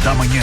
da Manhã.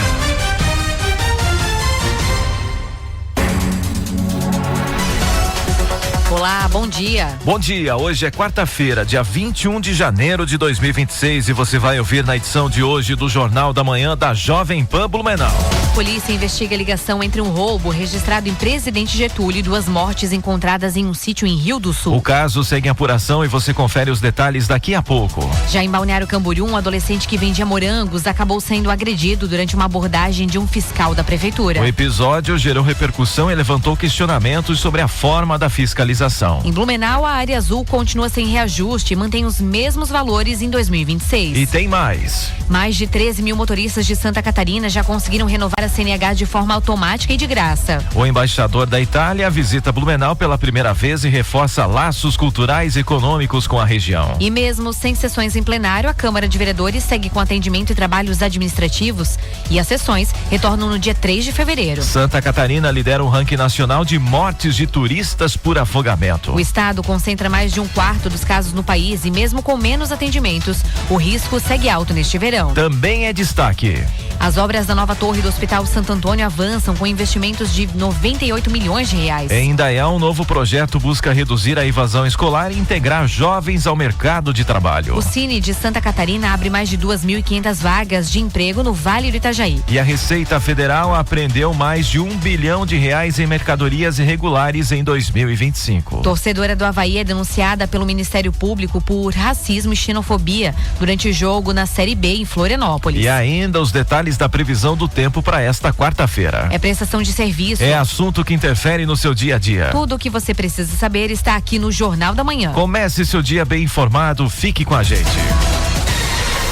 Olá, bom dia. Bom dia, hoje é quarta-feira, dia 21 de janeiro de 2026 e você vai ouvir na edição de hoje do Jornal da Manhã da Jovem Pan Blumenau. Polícia investiga a ligação entre um roubo registrado em Presidente Getúlio e 2 mortes encontradas em um sítio em Rio do Sul. O caso segue em apuração e você confere os detalhes daqui a pouco. Já em Balneário Camboriú, um adolescente que vendia morangos acabou sendo agredido durante uma abordagem de um fiscal da prefeitura. O episódio gerou repercussão e levantou questionamentos sobre a forma da fiscalização. Em Blumenau, a área azul continua sem reajuste e mantém os mesmos valores em 2026. E tem mais. Mais de 13 mil motoristas de Santa Catarina já conseguiram renovar a CNH de forma automática e de graça. O embaixador da Itália visita Blumenau pela primeira vez e reforça laços culturais e econômicos com a região. E mesmo sem sessões em plenário, a Câmara de Vereadores segue com atendimento e trabalhos administrativos e as sessões retornam no dia 3 de fevereiro. Santa Catarina lidera o ranking nacional de mortes de turistas por afogamento. O estado concentra mais de 1/4 dos casos no país e mesmo com menos atendimentos, o risco segue alto neste verão. Também é destaque. As obras da nova torre do Hospital Santo Antônio avançam com investimentos de 98 milhões de reais. Em Indaial, um novo projeto busca reduzir a evasão escolar e integrar jovens ao mercado de trabalho. O Cine de Santa Catarina abre mais de 2.500 vagas de emprego no Vale do Itajaí. E a Receita Federal apreendeu mais de R$1 bilhão em mercadorias irregulares em 2025. Torcedora do Avaí é denunciada pelo Ministério Público por racismo e xenofobia durante o jogo na Série B em Florianópolis. E ainda os detalhes da previsão do tempo para esta quarta-feira. É prestação de serviço. É assunto que interfere no seu dia a dia. Tudo o que você precisa saber está aqui no Jornal da Manhã. Comece seu dia bem informado, fique com a gente.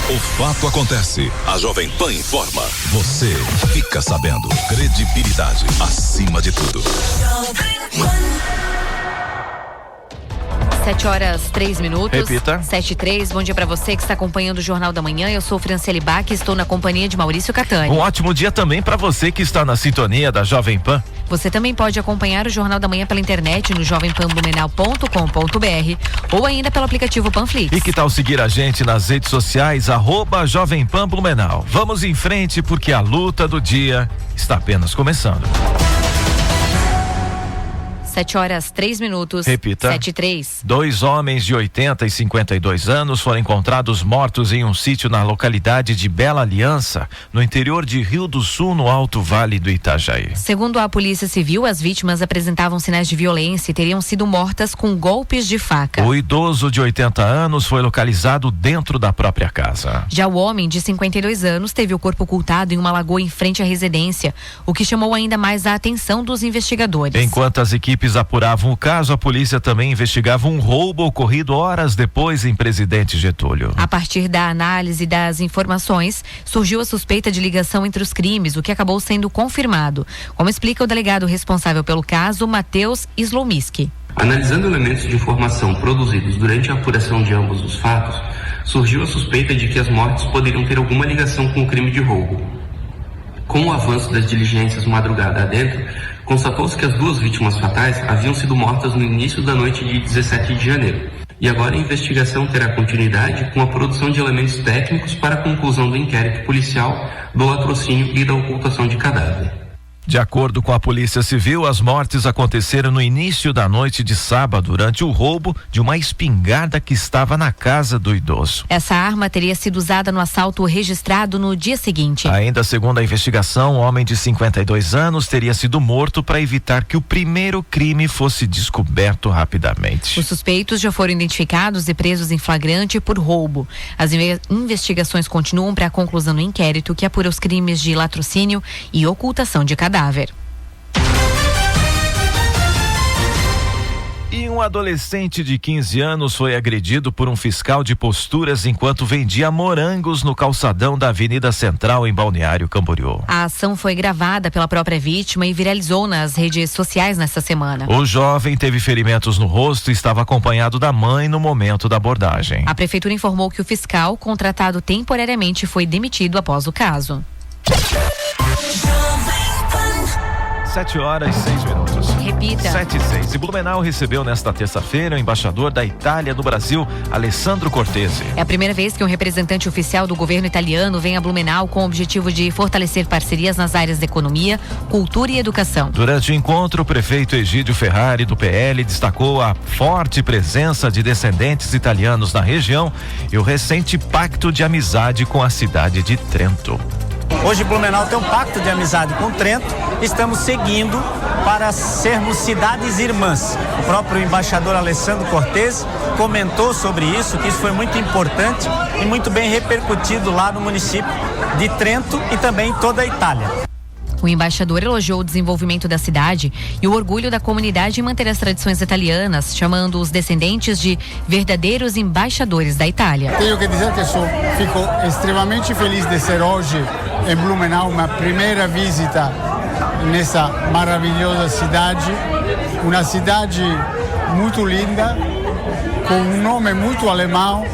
O fato acontece, a Jovem Pan informa, você fica sabendo. Credibilidade acima de tudo. 7h03. Repita. 7h03. Bom dia pra você que está acompanhando o Jornal da Manhã. Eu sou Franciele Bach e estou na companhia de Maurício Catani. Um ótimo dia também para você que está na sintonia da Jovem Pan. Você também pode acompanhar o Jornal da Manhã pela internet no jovempanblumenau.com.br ou ainda pelo aplicativo Panflix. E que tal seguir a gente nas redes sociais, @Jovem Pan Blumenau. Vamos em frente porque a luta do dia está apenas começando. 7h03. Repita. 7h03. 2 homens de 80 e 52 anos foram encontrados mortos em um sítio na localidade de Bela Aliança, no interior de Rio do Sul, no Alto Vale do Itajaí. Segundo a Polícia Civil, as vítimas apresentavam sinais de violência e teriam sido mortas com golpes de faca. O idoso de 80 anos foi localizado dentro da própria casa. Já o homem de 52 anos teve o corpo ocultado em uma lagoa em frente à residência, o que chamou ainda mais a atenção dos investigadores. Enquanto as equipes apuravam o caso, a polícia também investigava um roubo ocorrido horas depois em Presidente Getúlio. A partir da análise das informações, surgiu a suspeita de ligação entre os crimes, o que acabou sendo confirmado, como explica o delegado responsável pelo caso, Matheus Slomski. Analisando elementos de informação produzidos durante a apuração de ambos os fatos, surgiu a suspeita de que as mortes poderiam ter alguma ligação com o crime de roubo. Com o avanço das diligências madrugada adentro, constatou-se que as 2 vítimas fatais haviam sido mortas no início da noite de 17 de janeiro. E agora a investigação terá continuidade com a produção de elementos técnicos para a conclusão do inquérito policial, do latrocínio e da ocultação de cadáver. De acordo com a Polícia Civil, as mortes aconteceram no início da noite de sábado, durante o roubo de uma espingarda que estava na casa do idoso. Essa arma teria sido usada no assalto registrado no dia seguinte. Ainda segundo a investigação, o homem de 52 anos teria sido morto para evitar que o primeiro crime fosse descoberto rapidamente. Os suspeitos já foram identificados e presos em flagrante por roubo. As investigações continuam para a conclusão do inquérito que apura os crimes de latrocínio e ocultação de cadáver. E um adolescente de 15 anos foi agredido por um fiscal de posturas enquanto vendia morangos no calçadão da Avenida Central em Balneário Camboriú. A ação foi gravada pela própria vítima e viralizou nas redes sociais nesta semana. O jovem teve ferimentos no rosto e estava acompanhado da mãe no momento da abordagem. A prefeitura informou que o fiscal, contratado temporariamente, foi demitido após o caso. 7h06. Repita. 7h06. E Blumenau recebeu nesta terça-feira o embaixador da Itália no Brasil, Alessandro Cortesi. É a primeira vez que um representante oficial do governo italiano vem a Blumenau com o objetivo de fortalecer parcerias nas áreas da economia, cultura e educação. Durante o encontro, o prefeito Egídio Ferrari, do PL, destacou a forte presença de descendentes italianos na região e o recente pacto de amizade com a cidade de Trento. Hoje Blumenau tem um pacto de amizade com Trento, estamos seguindo para sermos cidades irmãs. O próprio embaixador Alessandro Cortesi comentou sobre isso, que isso foi muito importante e muito bem repercutido lá no município de Trento e também em toda a Itália. O embaixador elogiou o desenvolvimento da cidade e o orgulho da comunidade em manter as tradições italianas, chamando os descendentes de verdadeiros embaixadores da Itália. Tenho que dizer que fico extremamente feliz de ser hoje em Blumenau, uma primeira visita nessa maravilhosa cidade, uma cidade muito linda, com um nome muito alemão,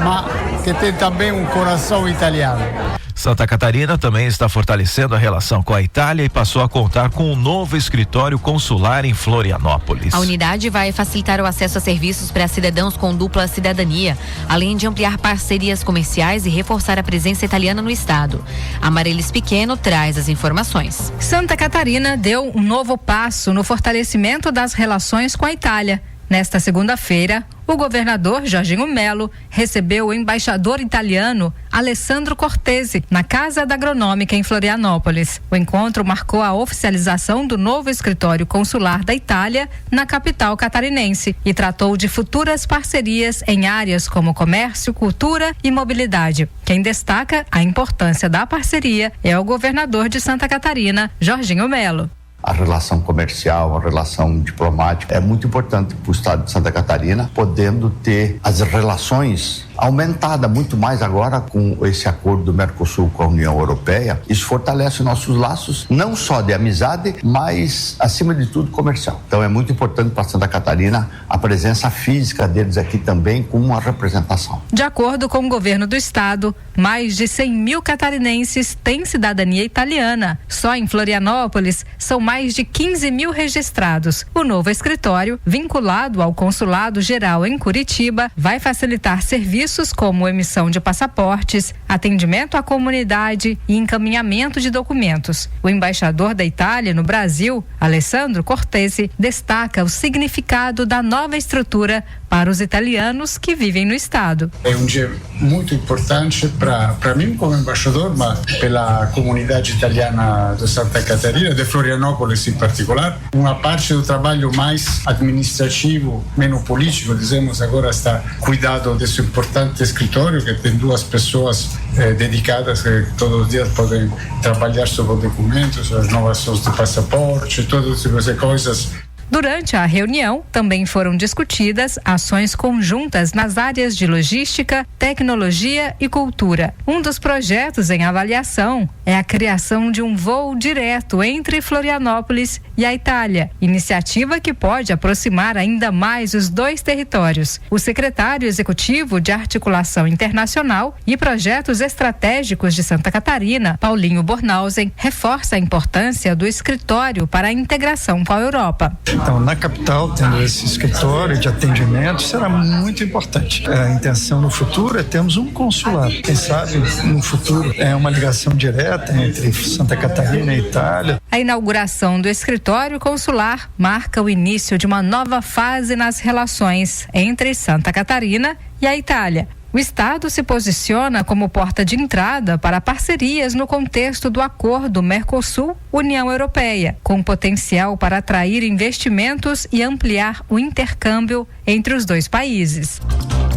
mas que tem também um coração italiano. Santa Catarina também está fortalecendo a relação com a Itália e passou a contar com um novo escritório consular em Florianópolis. A unidade vai facilitar o acesso a serviços para cidadãos com dupla cidadania, além de ampliar parcerias comerciais e reforçar a presença italiana no estado. Amarelis Pequeno traz as informações. Santa Catarina deu um novo passo no fortalecimento das relações com a Itália. Nesta segunda-feira, o governador Jorginho Melo recebeu o embaixador italiano Alessandro Cortesi na Casa da Agronômica em Florianópolis. O encontro marcou a oficialização do novo escritório consular da Itália na capital catarinense e tratou de futuras parcerias em áreas como comércio, cultura e mobilidade. Quem destaca a importância da parceria é o governador de Santa Catarina, Jorginho Melo. A relação comercial, a relação diplomática é muito importante para o estado de Santa Catarina, podendo ter as relações aumentadas muito mais agora com esse acordo do Mercosul com a União Europeia. Isso fortalece nossos laços, não só de amizade, mas acima de tudo comercial. Então é muito importante para Santa Catarina a presença física deles aqui também com uma representação. De acordo com o governo do estado, mais de 100 mil catarinenses têm cidadania italiana. Só em Florianópolis são mais de 15 mil registrados. O novo escritório, vinculado ao Consulado Geral em Curitiba, vai facilitar serviços como emissão de passaportes, atendimento à comunidade e encaminhamento de documentos. O embaixador da Itália no Brasil, Alessandro Cortesi, destaca o significado da nova estrutura para os italianos que vivem no estado. É um dia muito importante para mim como embaixador, mas pela comunidade italiana de Santa Catarina, de Florianópolis em particular. Uma parte do trabalho mais administrativo, menos político, dizemos agora, está cuidado desse importante escritório que tem 2 pessoas dedicadas que todos os dias podem trabalhar sobre documentos, as renovações de passaporte, todas essas coisas. Durante a reunião, também foram discutidas ações conjuntas nas áreas de logística, tecnologia e cultura. Um dos projetos em avaliação é a criação de um voo direto entre Florianópolis e a Itália, iniciativa que pode aproximar ainda mais os 2 territórios. O secretário executivo de Articulação Internacional e Projetos Estratégicos de Santa Catarina, Paulinho Bornhausen, reforça a importância do escritório para a integração com a Europa. Então, na capital, tendo esse escritório de atendimento, será muito importante. A intenção no futuro é termos um consulado. Quem sabe, no futuro, é uma ligação direta entre Santa Catarina e Itália. A inauguração do escritório consular marca o início de uma nova fase nas relações entre Santa Catarina e a Itália. O estado se posiciona como porta de entrada para parcerias no contexto do acordo Mercosul-União Europeia, com potencial para atrair investimentos e ampliar o intercâmbio entre os 2 países.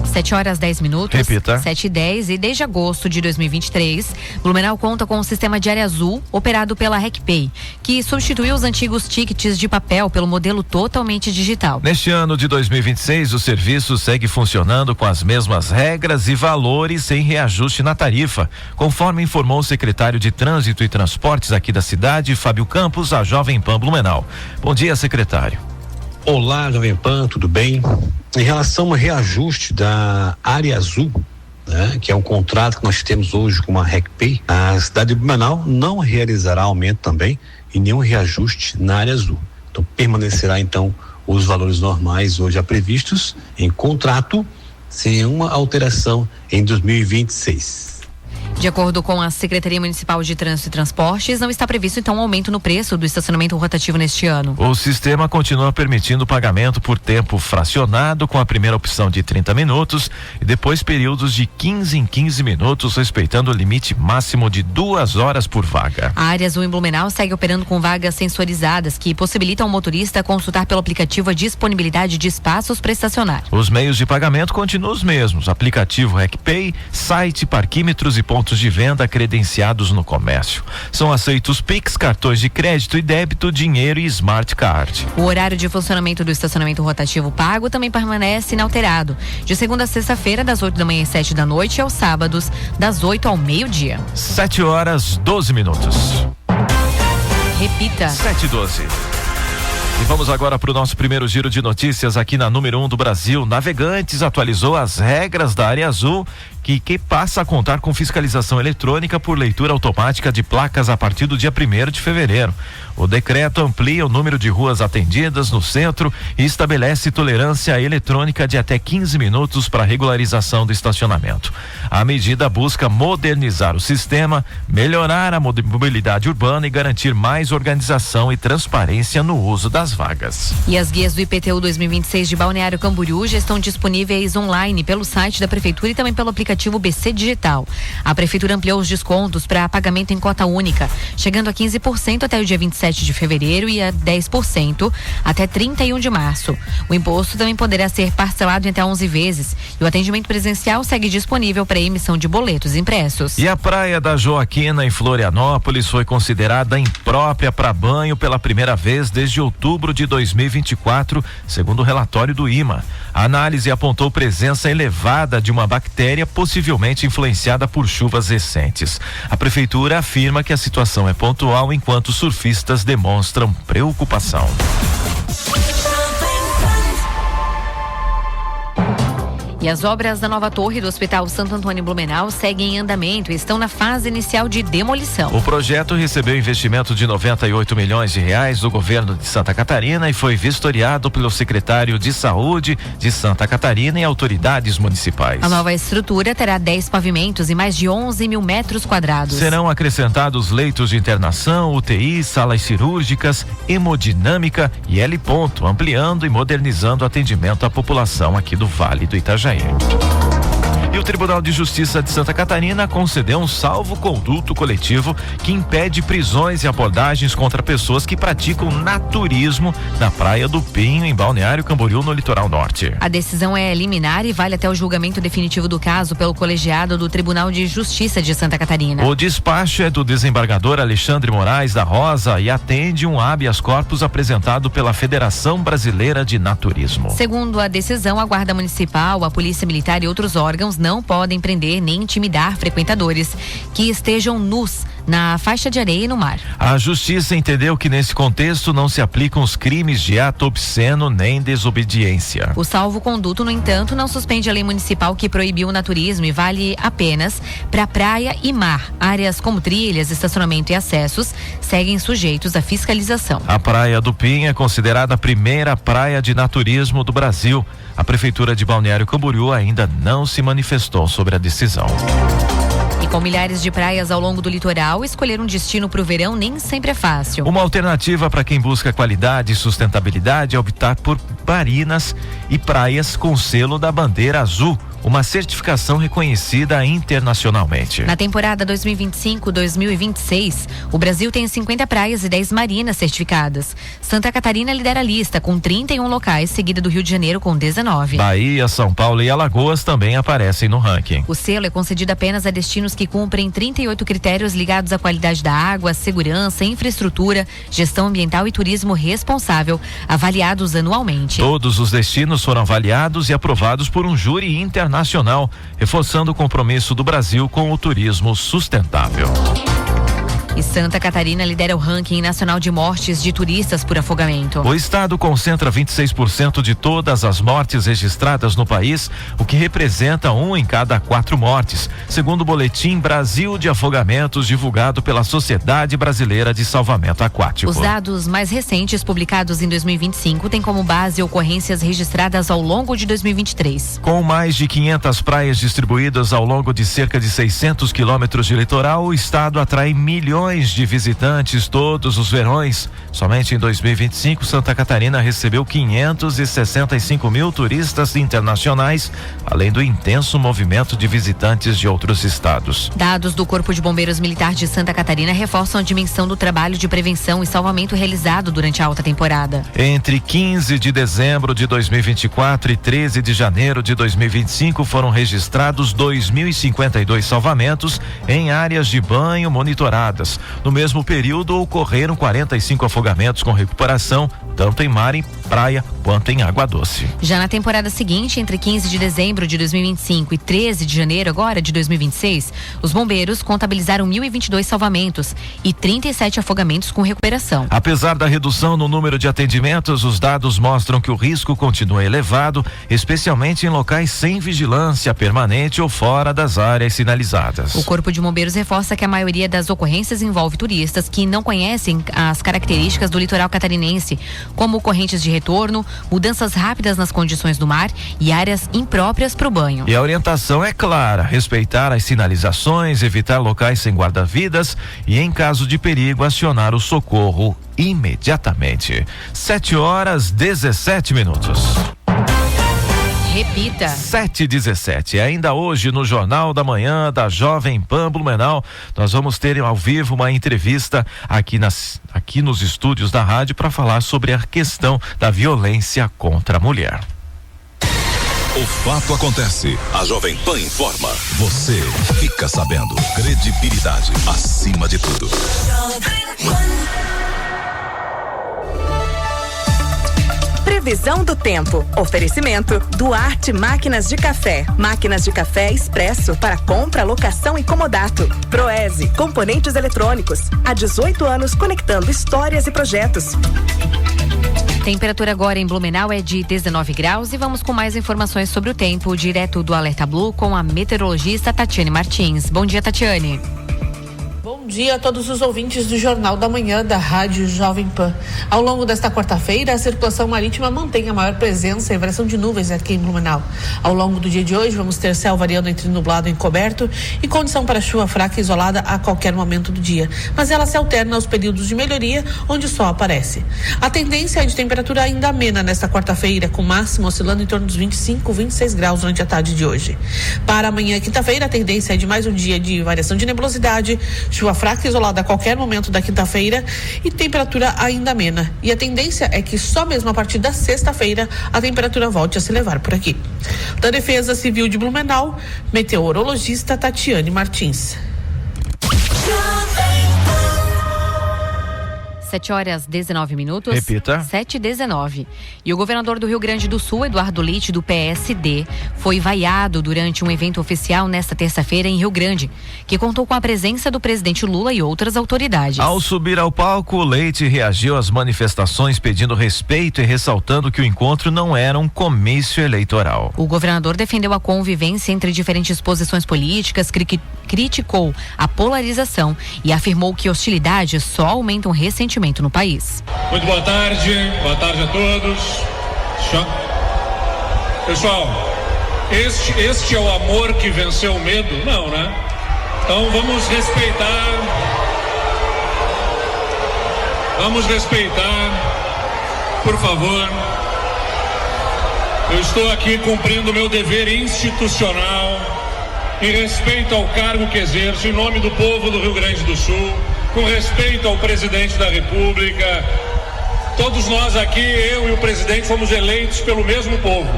7h10. Repita. 7h10 e desde agosto de 2023, Blumenau conta com um sistema de área azul operado pela RecPay, que substituiu os antigos tickets de papel pelo modelo totalmente digital. Neste ano de 2026, o serviço segue funcionando com as mesmas regras e valores sem reajuste na tarifa, conforme informou o secretário de Trânsito e Transportes aqui da cidade, Fábio Campos, à Jovem Pan Blumenau. Bom dia, secretário. Olá, Jovem Pan, tudo bem? Em relação ao reajuste da área azul, né, que é um contrato que nós temos hoje com a RecPay, a cidade de Blumenau não realizará aumento também e nenhum reajuste na área azul. Então permanecerá então os valores normais hoje já previstos em contrato, sem nenhuma alteração em 2026. De acordo com a Secretaria Municipal de Trânsito e Transportes, não está previsto então um aumento no preço do estacionamento rotativo neste ano. O sistema continua permitindo o pagamento por tempo fracionado, com a primeira opção de 30 minutos e depois períodos de 15 em 15 minutos, respeitando o limite máximo de 2 horas por vaga. A área azul em Blumenau segue operando com vagas sensorizadas que possibilitam ao motorista consultar pelo aplicativo a disponibilidade de espaços para estacionar. Os meios de pagamento continuam os mesmos: aplicativo RecPay, site, parquímetros e pontos de venda credenciados no comércio. São aceitos Pix, cartões de crédito e débito, dinheiro e Smart Card. O horário de funcionamento do estacionamento rotativo pago também permanece inalterado, de segunda a sexta-feira, das 8 da manhã às 7 da noite, e aos sábados, das 8 ao meio-dia. 7h12. Repita. 7h12. E vamos agora para o nosso primeiro giro de notícias aqui na número 1 do Brasil. Navegantes atualizou as regras da área azul, que passa a contar com fiscalização eletrônica por leitura automática de placas a partir do dia 1º de fevereiro. O decreto amplia o número de ruas atendidas no centro e estabelece tolerância eletrônica de até 15 minutos para regularização do estacionamento. A medida busca modernizar o sistema, melhorar a mobilidade urbana e garantir mais organização e transparência no uso das vagas. E as guias do IPTU 2026 de Balneário Camboriú já estão disponíveis online pelo site da Prefeitura e também pelo aplicativo BC Digital. A Prefeitura ampliou os descontos para pagamento em cota única, chegando a 15% até o dia 27 de fevereiro e a 10% até 31 de março. O imposto também poderá ser parcelado em até 11 vezes e o atendimento presencial segue disponível para emissão de boletos impressos. E a Praia da Joaquina, em Florianópolis, foi considerada imprópria para banho pela primeira vez desde outubro de 2024, segundo o relatório do IMA. A análise apontou presença elevada de uma bactéria possivelmente influenciada por chuvas recentes. A prefeitura afirma que a situação é pontual, enquanto surfistas demonstram preocupação. E as obras da nova torre do Hospital Santo Antônio Blumenau seguem em andamento e estão na fase inicial de demolição. O projeto recebeu investimento de 98 milhões de reais do governo de Santa Catarina e foi vistoriado pelo secretário de Saúde de Santa Catarina e autoridades municipais. A nova estrutura terá 10 pavimentos e mais de 11 mil metros quadrados. Serão acrescentados leitos de internação, UTI, salas cirúrgicas, hemodinâmica e L-ponto, ampliando e modernizando o atendimento à população aqui do Vale do Itajaí. E o Tribunal de Justiça de Santa Catarina concedeu um salvo-conduto coletivo que impede prisões e abordagens contra pessoas que praticam naturismo na Praia do Pinho, em Balneário Camboriú, no litoral norte. A decisão é liminar e vale até o julgamento definitivo do caso pelo colegiado do Tribunal de Justiça de Santa Catarina. O despacho é do desembargador Alexandre Moraes da Rosa e atende um habeas corpus apresentado pela Federação Brasileira de Naturismo. Segundo a decisão, a Guarda Municipal, a Polícia Militar e outros órgãos não podem prender nem intimidar frequentadores que estejam nus na faixa de areia e no mar. A Justiça entendeu que nesse contexto não se aplicam os crimes de ato obsceno nem desobediência. O salvo-conduto, no entanto, não suspende a lei municipal que proibiu o naturismo e vale apenas para praia e mar. Áreas como trilhas, estacionamento e acessos seguem sujeitos à fiscalização. A Praia do Pinho é considerada a primeira praia de naturismo do Brasil. A Prefeitura de Balneário Camboriú ainda não se manifestou sobre a decisão. E com milhares de praias ao longo do litoral, escolher um destino para o verão nem sempre é fácil. Uma alternativa para quem busca qualidade e sustentabilidade é optar por marinas e praias com selo da bandeira azul, uma certificação reconhecida internacionalmente. Na temporada 2025-2026, o Brasil tem 50 praias e 10 marinas certificadas. Santa Catarina lidera a lista com 31 locais, seguida do Rio de Janeiro com 19. Bahia, São Paulo e Alagoas também aparecem no ranking. O selo é concedido apenas a destinos que cumprem 38 critérios ligados à qualidade da água, segurança, infraestrutura, gestão ambiental e turismo responsável, avaliados anualmente. Todos os destinos foram avaliados e aprovados por um júri internacional, reforçando o compromisso do Brasil com o turismo sustentável. E Santa Catarina lidera o ranking nacional de mortes de turistas por afogamento. O estado concentra 26% de todas as mortes registradas no país, o que representa 1 em cada 4 mortes, segundo o boletim Brasil de Afogamentos divulgado pela Sociedade Brasileira de Salvamento Aquático. Os dados mais recentes, publicados em 2025, têm como base ocorrências registradas ao longo de 2023. Com mais de 500 praias distribuídas ao longo de cerca de 600 quilômetros de litoral, o estado atrai milhões de visitantes todos os verões. Somente em 2025, Santa Catarina recebeu 565 mil turistas internacionais, além do intenso movimento de visitantes de outros estados. Dados do Corpo de Bombeiros Militar de Santa Catarina reforçam a dimensão do trabalho de prevenção e salvamento realizado durante a alta temporada. Entre 15 de dezembro de 2024 e 13 de janeiro de 2025 foram registrados 2.052 salvamentos em áreas de banho monitoradas. No mesmo período, ocorreram 45 afogamentos com recuperação, tanto em mar, em praia, quanto em água doce. Já na temporada seguinte, entre 15 de dezembro de 2025 e 13 de janeiro agora de 2026, os bombeiros contabilizaram 1.022 salvamentos e 37 afogamentos com recuperação. Apesar da redução no número de atendimentos, os dados mostram que o risco continua elevado, especialmente em locais sem vigilância permanente ou fora das áreas sinalizadas. O Corpo de Bombeiros reforça que a maioria das ocorrências envolve turistas que não conhecem as características do litoral catarinense, como correntes de retorno, mudanças rápidas nas condições do mar e áreas impróprias para o banho. E a orientação é clara: respeitar as sinalizações, evitar locais sem guarda-vidas e, em caso de perigo, acionar o socorro imediatamente. 7h17. Repita. 7h17. Ainda hoje no Jornal da Manhã da Jovem Pan Blumenau, nós vamos ter ao vivo uma entrevista aqui nos estúdios da rádio para falar sobre a questão da violência contra a mulher. O fato acontece, a Jovem Pan informa, você fica sabendo. Credibilidade acima de tudo. Previsão do tempo. Oferecimento Duarte Máquinas de Café. Máquinas de café expresso para compra, locação e comodato. Proese, componentes eletrônicos. Há 18 anos conectando histórias e projetos. Temperatura agora em Blumenau é de 19 graus e vamos com mais informações sobre o tempo, direto do Alerta Blue com a meteorologista Tatiane Martins. Bom dia, Tatiane. Bom dia a todos os ouvintes do Jornal da Manhã da Rádio Jovem Pan. Ao longo desta quarta-feira, a circulação marítima mantém a maior presença e variação de nuvens aqui em Blumenau. Ao longo do dia de hoje, vamos ter céu variando entre nublado e encoberto e condição para chuva fraca e isolada a qualquer momento do dia. Mas ela se alterna aos períodos de melhoria, onde o sol aparece. A tendência é de temperatura ainda amena nesta quarta-feira, com máximo oscilando em torno dos 25, 26 graus durante a tarde de hoje. Para amanhã, quinta-feira, a tendência é de mais um dia de variação de nebulosidade, chuva fraca e isolada a qualquer momento da quinta-feira e temperatura ainda amena. E a tendência é que só mesmo a partir da sexta-feira a temperatura volte a se elevar por aqui. Da Defesa Civil de Blumenau, meteorologista Tatiane Martins. 7h19. Repita. 7h19. E o governador do Rio Grande do Sul, Eduardo Leite, do PSD, foi vaiado durante um evento oficial nesta terça-feira em Rio Grande, que contou com a presença do presidente Lula e outras autoridades. Ao subir ao palco, Leite reagiu às manifestações pedindo respeito e ressaltando que o encontro não era um comício eleitoral. O governador defendeu a convivência entre diferentes posições políticas, criticou a polarização e afirmou que hostilidades só aumentam o ressentimento no país. Muito boa tarde a todos. Pessoal, este é o amor que venceu o medo? Não, né? Então vamos respeitar, por favor. Eu estou aqui cumprindo o meu dever institucional em respeito ao cargo que exerço em nome do povo do Rio Grande do Sul, com respeito ao presidente da República. Todos nós aqui, eu e o presidente, fomos eleitos pelo mesmo povo.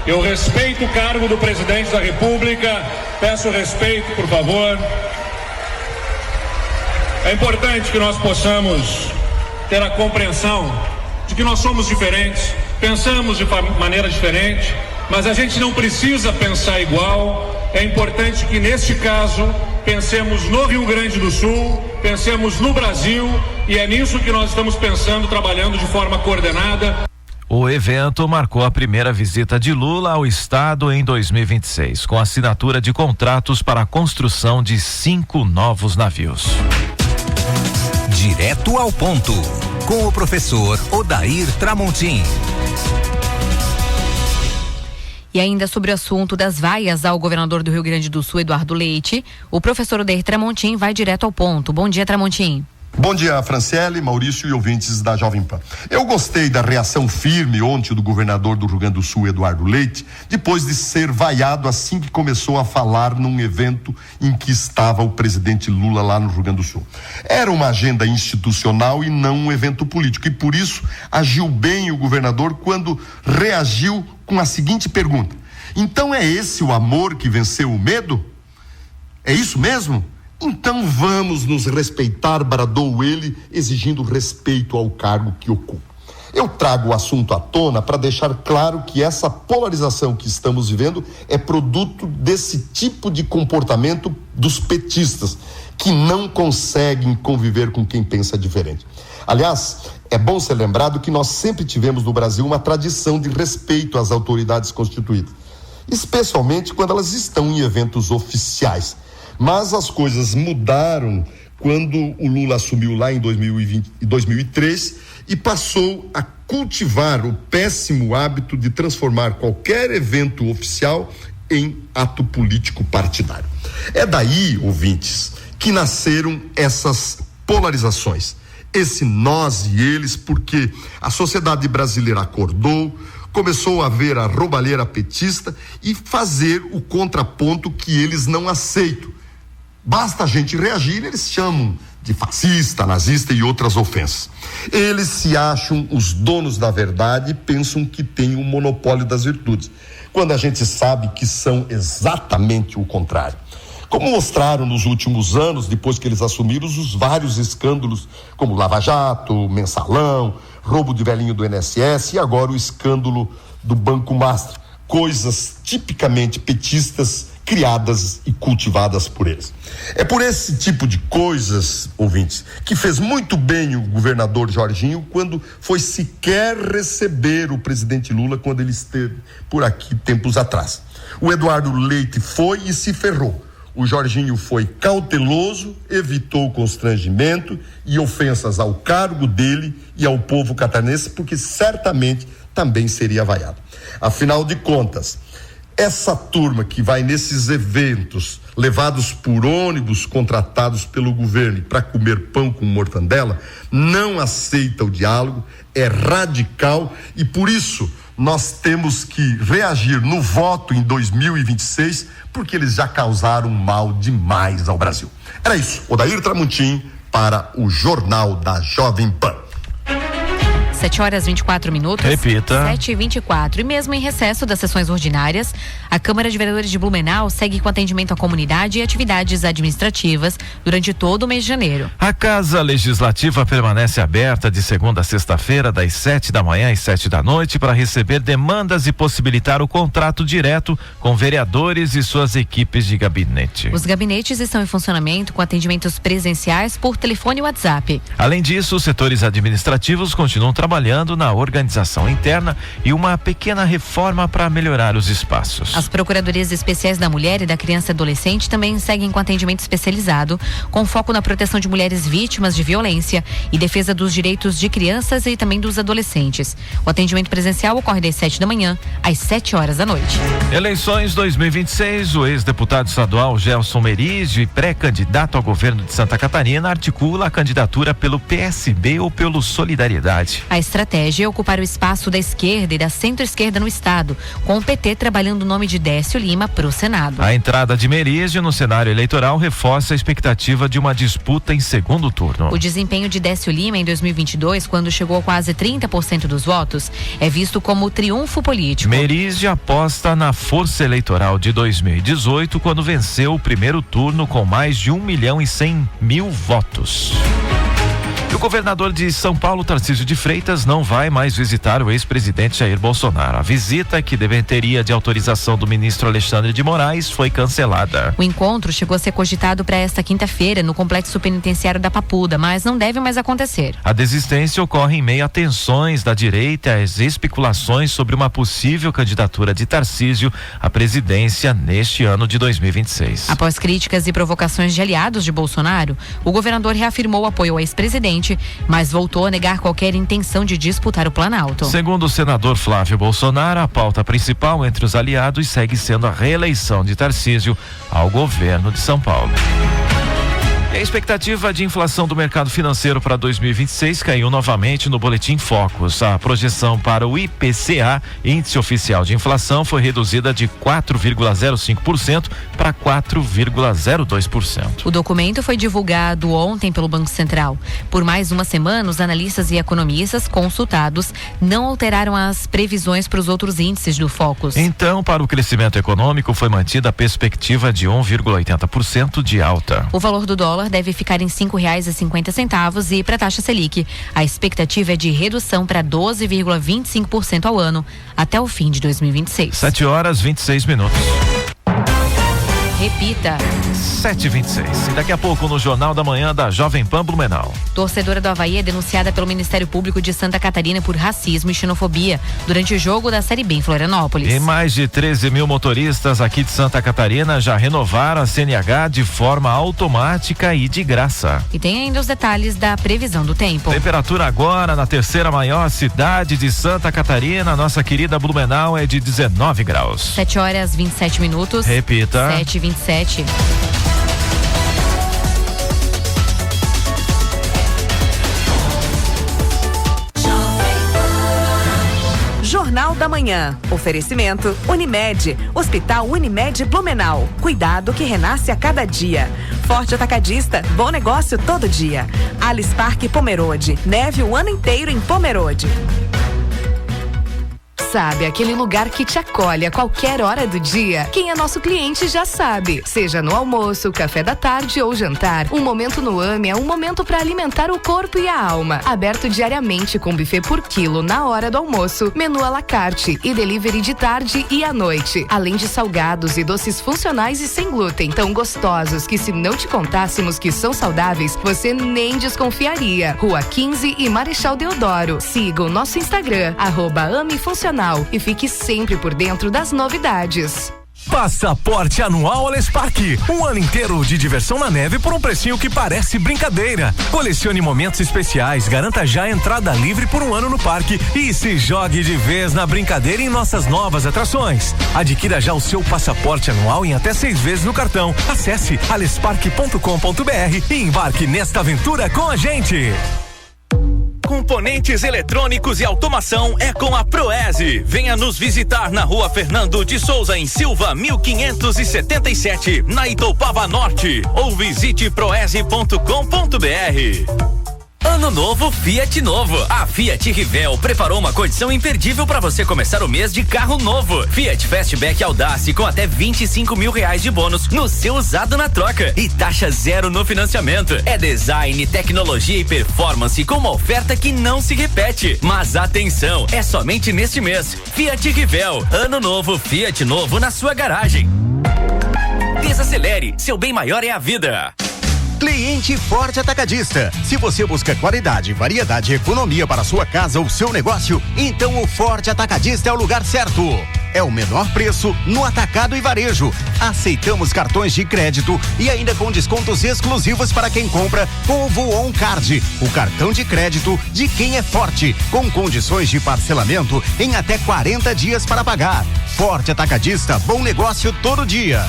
Eu respeito o cargo do presidente da República, peço respeito, por favor. É importante que nós possamos ter a compreensão de que nós somos diferentes, pensamos de maneira diferente, mas a gente não precisa pensar igual. É importante que, neste caso, pensemos no Rio Grande do Sul, pensemos no Brasil, e é nisso que nós estamos pensando, trabalhando de forma coordenada. O evento marcou a primeira visita de Lula ao estado em 2026, com a assinatura de contratos para a construção de 5 novos navios. Direto ao ponto, com o professor Odair Tramontim. E ainda sobre o assunto das vaias ao governador do Rio Grande do Sul, Eduardo Leite, o professor Odair Tramontim vai direto ao ponto. Bom dia, Tramontim. Bom dia, Franciele, Maurício e ouvintes da Jovem Pan. Eu gostei da reação firme ontem do governador do Rio Grande do Sul, Eduardo Leite, depois de ser vaiado assim que começou a falar num evento em que estava o presidente Lula lá no Rio Grande do Sul. Era uma agenda institucional e não um evento político, e por isso agiu bem o governador quando reagiu com a seguinte pergunta: então é esse o amor que venceu o medo? É isso mesmo? Então vamos nos respeitar, bradou ele, exigindo respeito ao cargo que ocupa. Eu trago o assunto à tona para deixar claro que essa polarização que estamos vivendo é produto desse tipo de comportamento dos petistas, que não conseguem conviver com quem pensa diferente. Aliás, é bom ser lembrado que nós sempre tivemos no Brasil uma tradição de respeito às autoridades constituídas, especialmente quando elas estão em eventos oficiais. Mas as coisas mudaram quando o Lula assumiu lá em 2003 e passou a cultivar o péssimo hábito de transformar qualquer evento oficial em ato político partidário. É daí, ouvintes, que nasceram essas polarizações, esse nós e eles, porque a sociedade brasileira acordou, começou a ver a roubalheira petista e fazer o contraponto que eles não aceitam. Basta a gente reagir, eles chamam de fascista, nazista e outras ofensas. Eles se acham os donos da verdade e pensam que têm o monopólio das virtudes, quando a gente sabe que são exatamente o contrário. Como mostraram nos últimos anos, depois que eles assumiram, os vários escândalos, como Lava Jato, Mensalão, roubo de velhinho do INSS e agora o escândalo do Banco Master, coisas tipicamente petistas, criadas e cultivadas por eles. É por esse tipo de coisas, ouvintes, que fez muito bem o governador Jorginho quando foi sequer receber o presidente Lula quando ele esteve por aqui tempos atrás. O Eduardo Leite foi e se ferrou. O Jorginho foi cauteloso, evitou constrangimento e ofensas ao cargo dele e ao povo catarinense, porque certamente também seria vaiado. Afinal de contas, essa turma que vai nesses eventos levados por ônibus contratados pelo governo para comer pão com mortandela não aceita o diálogo, é radical e por isso nós temos que reagir no voto em 2026, porque eles já causaram mal demais ao Brasil. Era isso, Odair Tramontim para o Jornal da Jovem Pan. 7h24. Repita. 7h24. E mesmo em recesso das sessões ordinárias, a Câmara de Vereadores de Blumenau segue com atendimento à comunidade e atividades administrativas durante todo o mês de janeiro. A Casa Legislativa permanece aberta de segunda a sexta-feira, das 7 da manhã às 7 da noite, para receber demandas e possibilitar o contrato direto com vereadores e suas equipes de gabinete. Os gabinetes estão em funcionamento com atendimentos presenciais por telefone e WhatsApp. Além disso, os setores administrativos continuam trabalhando na organização interna e uma pequena reforma para melhorar os espaços. As Procuradorias Especiais da Mulher e da Criança e Adolescente também seguem com atendimento especializado, com foco na proteção de mulheres vítimas de violência e defesa dos direitos de crianças e também dos adolescentes. O atendimento presencial ocorre das 7 da manhã às 7 horas da noite. Eleições 2026, o ex-deputado estadual Gelson Merizio, pré-candidato ao governo de Santa Catarina, articula a candidatura pelo PSB ou pelo Solidariedade. A estratégia é ocupar o espaço da esquerda e da centro-esquerda no estado, com o PT trabalhando o nome de Décio Lima para o Senado. A entrada de Merizio no cenário eleitoral reforça a expectativa de uma disputa em segundo turno. O desempenho de Décio Lima em 2022, quando chegou a quase 30% dos votos, é visto como triunfo político. Merizio aposta na força eleitoral de 2018, quando venceu o primeiro turno com mais de 1.100.000 votos. O governador de São Paulo, Tarcísio de Freitas, não vai mais visitar o ex-presidente Jair Bolsonaro. A visita, que dependeria de autorização do ministro Alexandre de Moraes, foi cancelada. O encontro chegou a ser cogitado para esta quinta-feira no complexo penitenciário da Papuda, mas não deve mais acontecer. A desistência ocorre em meio a tensões da direita e às especulações sobre uma possível candidatura de Tarcísio à presidência neste ano de 2026. Após críticas e provocações de aliados de Bolsonaro, o governador reafirmou o apoio ao ex-presidente, mas voltou a negar qualquer intenção de disputar o Planalto. Segundo o senador Flávio Bolsonaro, a pauta principal entre os aliados segue sendo a reeleição de Tarcísio ao governo de São Paulo. E a expectativa de inflação do mercado financeiro para 2026 caiu novamente no Boletim Focus. A projeção para o IPCA, Índice Oficial de Inflação, foi reduzida de 4,05% para 4,02%. O documento foi divulgado ontem pelo Banco Central. Por mais uma semana, os analistas e economistas consultados não alteraram as previsões para os outros índices do Focus. Então, para o crescimento econômico, foi mantida a perspectiva de 1,80% de alta. O valor do dólar deve ficar em R$5,50 e para a taxa Selic, a expectativa é de redução para 12,25% ao ano até o fim de 2026. 7h26. Repita. 7h26. E daqui a pouco no Jornal da Manhã da Jovem Pan Blumenau. Torcedora do Avaí é denunciada pelo Ministério Público de Santa Catarina por racismo e xenofobia durante o jogo da Série B em Florianópolis. E mais de 13 mil motoristas aqui de Santa Catarina já renovaram a CNH de forma automática e de graça. E tem ainda os detalhes da previsão do tempo. Temperatura agora na terceira maior cidade de Santa Catarina, nossa querida Blumenau, é de 19 graus. 7h27. Repita. 7h27. Jornal da Manhã. Oferecimento Unimed. Hospital Unimed Blumenau. Cuidado que renasce a cada dia. Forte Atacadista. Bom negócio todo dia. Alice Parque Pomerode. Neve o ano inteiro em Pomerode. Sabe, aquele lugar que te acolhe a qualquer hora do dia? Quem é nosso cliente já sabe. Seja no almoço, café da tarde ou jantar, um momento no AME é um momento para alimentar o corpo e a alma. Aberto diariamente com buffet por quilo na hora do almoço, menu à la carte e delivery de tarde e à noite. Além de salgados e doces funcionais e sem glúten, tão gostosos que se não te contássemos que são saudáveis, você nem desconfiaria. Rua 15 e Marechal Deodoro. Siga o nosso Instagram, @amefuncional. E fique sempre por dentro das novidades. Passaporte anual Alespark. Um ano inteiro de diversão na neve por um precinho que parece brincadeira. Colecione momentos especiais, garanta já a entrada livre por um ano no parque e se jogue de vez na brincadeira em nossas novas atrações. Adquira já o seu passaporte anual em até 6 vezes no cartão. Acesse alespark.com.br e embarque nesta aventura com a gente. Componentes eletrônicos e automação é com a Proese. Venha nos visitar na Rua Fernando de Souza, em Silva, 1577, na Itoupava Norte, ou visite proese.com.br. Ano novo, Fiat novo. A Fiat Rivel preparou uma condição imperdível para você começar o mês de carro novo. Fiat Fastback Audace com até R$25 mil de bônus no seu usado na troca e taxa zero no financiamento. É design, tecnologia e performance com uma oferta que não se repete. Mas atenção, é somente neste mês. Fiat Rivel, ano novo, Fiat novo na sua garagem. Desacelere, seu bem maior é a vida. Cliente Forte Atacadista. Se você busca qualidade, variedade e economia para sua casa ou seu negócio, então o Forte Atacadista é o lugar certo. É o menor preço no atacado e varejo. Aceitamos cartões de crédito e ainda com descontos exclusivos para quem compra com o Voon Card, o cartão de crédito de quem é forte, com condições de parcelamento em até 40 dias para pagar. Forte Atacadista, bom negócio todo dia.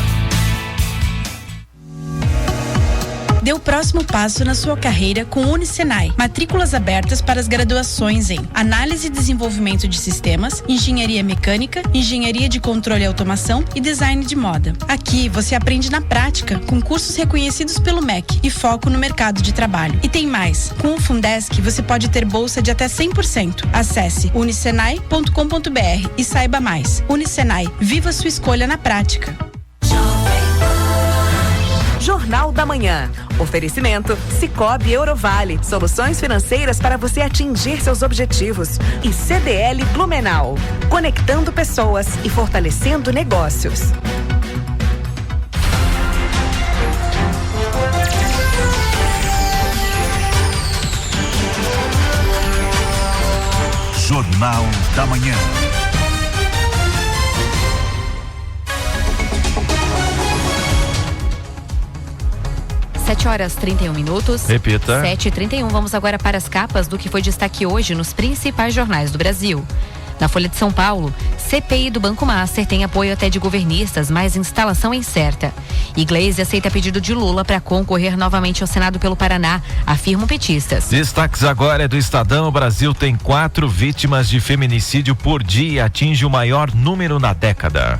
Dê o próximo passo na sua carreira com o Unisenai. Matrículas abertas para as graduações em Análise e Desenvolvimento de Sistemas, Engenharia Mecânica, Engenharia de Controle e Automação e Design de Moda. Aqui você aprende na prática, com cursos reconhecidos pelo MEC e foco no mercado de trabalho. E tem mais, com o Fundesc você pode ter bolsa de até 100%. Acesse unisenai.com.br e saiba mais. Unisenai, viva sua escolha na prática. Jornal da Manhã. Oferecimento Sicoob Eurovale, soluções financeiras para você atingir seus objetivos. E CDL Blumenau, conectando pessoas e fortalecendo negócios. Jornal da Manhã. 7h31. Repita. 7h31. Vamos agora para as capas do que foi destaque hoje nos principais jornais do Brasil. Na Folha de São Paulo, CPI do Banco Master tem apoio até de governistas, mas instalação incerta. Iglesias aceita pedido de Lula para concorrer novamente ao Senado pelo Paraná, afirmam petistas. Destaques agora é do Estadão. O Brasil tem 4 vítimas de feminicídio por dia, atinge o maior número na década.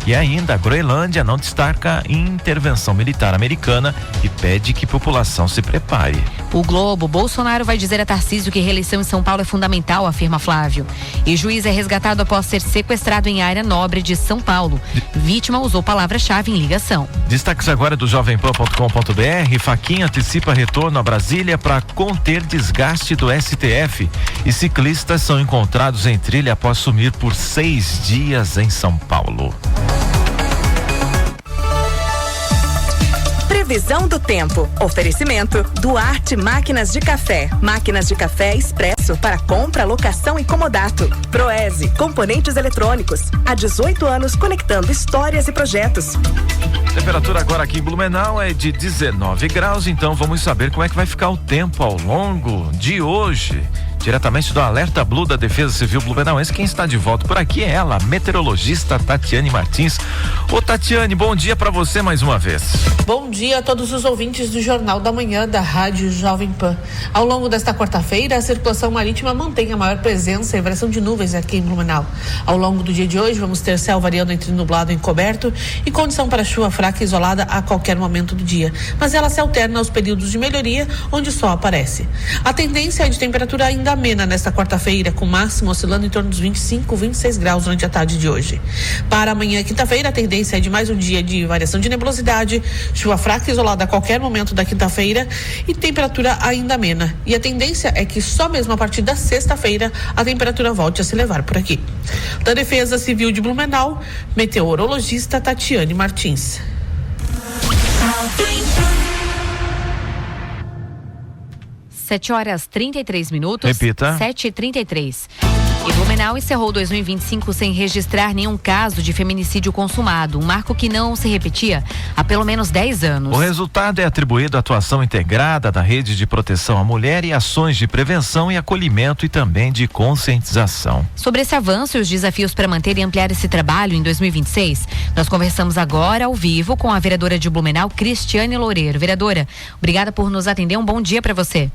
E ainda, a Groenlândia não destaca intervenção militar americana e pede que a população se prepare. O Globo, Bolsonaro vai dizer a Tarcísio que reeleição em São Paulo é fundamental, afirma Flávio. E juiz é resgatado após ser sequestrado em área nobre de São Paulo. Vítima usou palavra-chave em ligação. Destaques agora do jovempan.com.br. Faquinha antecipa retorno a Brasília para conter desgaste do STF. E ciclistas são encontrados em trilha após sumir por 6 dias em São Paulo. Previsão do tempo. Oferecimento Duarte Máquinas de Café. Máquinas de café expresso para compra, locação e comodato. Proese, componentes eletrônicos. Há 18 anos conectando histórias e projetos. Temperatura agora aqui em Blumenau é de 19 graus, então vamos saber como é que vai ficar o tempo ao longo de hoje. Diretamente do Alerta Blue da Defesa Civil Blumenauense, quem está de volta por aqui é ela, a meteorologista Tatiane Martins. Ô Tatiane, bom dia para você mais uma vez. Bom dia a todos os ouvintes do Jornal da Manhã da Rádio Jovem Pan. Ao longo desta quarta-feira, a circulação marítima mantém a maior presença e variação de nuvens aqui em Blumenau. Ao longo do dia de hoje, vamos ter céu variando entre nublado e encoberto e condição para chuva fraca e isolada a qualquer momento do dia. Mas ela se alterna aos períodos de melhoria, onde o sol aparece. A tendência é de temperatura ainda amena nesta quarta-feira, com máximo oscilando em torno dos 25, 26 graus durante a tarde de hoje. Para amanhã, quinta-feira, a tendência é de mais um dia de variação de nebulosidade, chuva fraca e isolada a qualquer momento da quinta-feira e temperatura ainda amena. E a tendência é que só mesmo a partir da sexta-feira a temperatura volte a se elevar por aqui. Da Defesa Civil de Blumenau, meteorologista Tatiane Martins. 7h33. Repita. 7h33. E Blumenau encerrou 2025 sem registrar nenhum caso de feminicídio consumado, um marco que não se repetia há pelo menos 10 anos. O resultado é atribuído à atuação integrada da Rede de Proteção à Mulher e ações de prevenção e acolhimento e também de conscientização. Sobre esse avanço e os desafios para manter e ampliar esse trabalho em 2026, nós conversamos agora ao vivo com a vereadora de Blumenau, Cristiane Loureiro. Vereadora, obrigada por nos atender, um bom dia para você.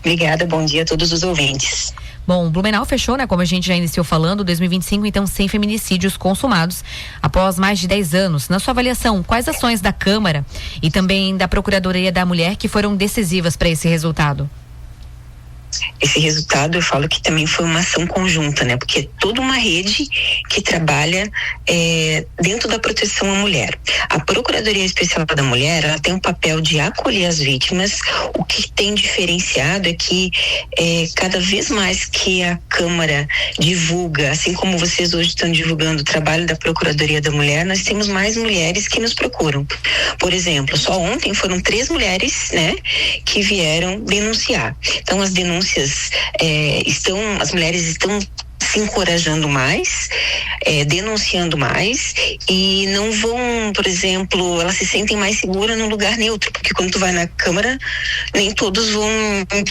Obrigada, bom dia a todos os ouvintes. Bom, Blumenau fechou, né, como a gente já iniciou falando, 2025, então, sem feminicídios consumados após mais de 10 anos. Na sua avaliação, quais ações da Câmara e também da Procuradoria da Mulher que foram decisivas para esse resultado? Esse resultado, eu falo que também foi uma ação conjunta, né? Porque é toda uma rede que trabalha dentro da proteção à mulher. A Procuradoria Especial da Mulher, ela tem um papel de acolher as vítimas. O que tem diferenciado é que cada vez mais que a Câmara divulga, assim como vocês hoje estão divulgando o trabalho da Procuradoria da Mulher, nós temos mais mulheres que nos procuram. Por exemplo, só ontem foram 3 mulheres, né, que vieram denunciar. Então, as denúncias as mulheres estão se encorajando mais, denunciando mais e não vão, por exemplo, elas se sentem mais seguras num lugar neutro, porque quando tu vai na Câmara, nem todos vão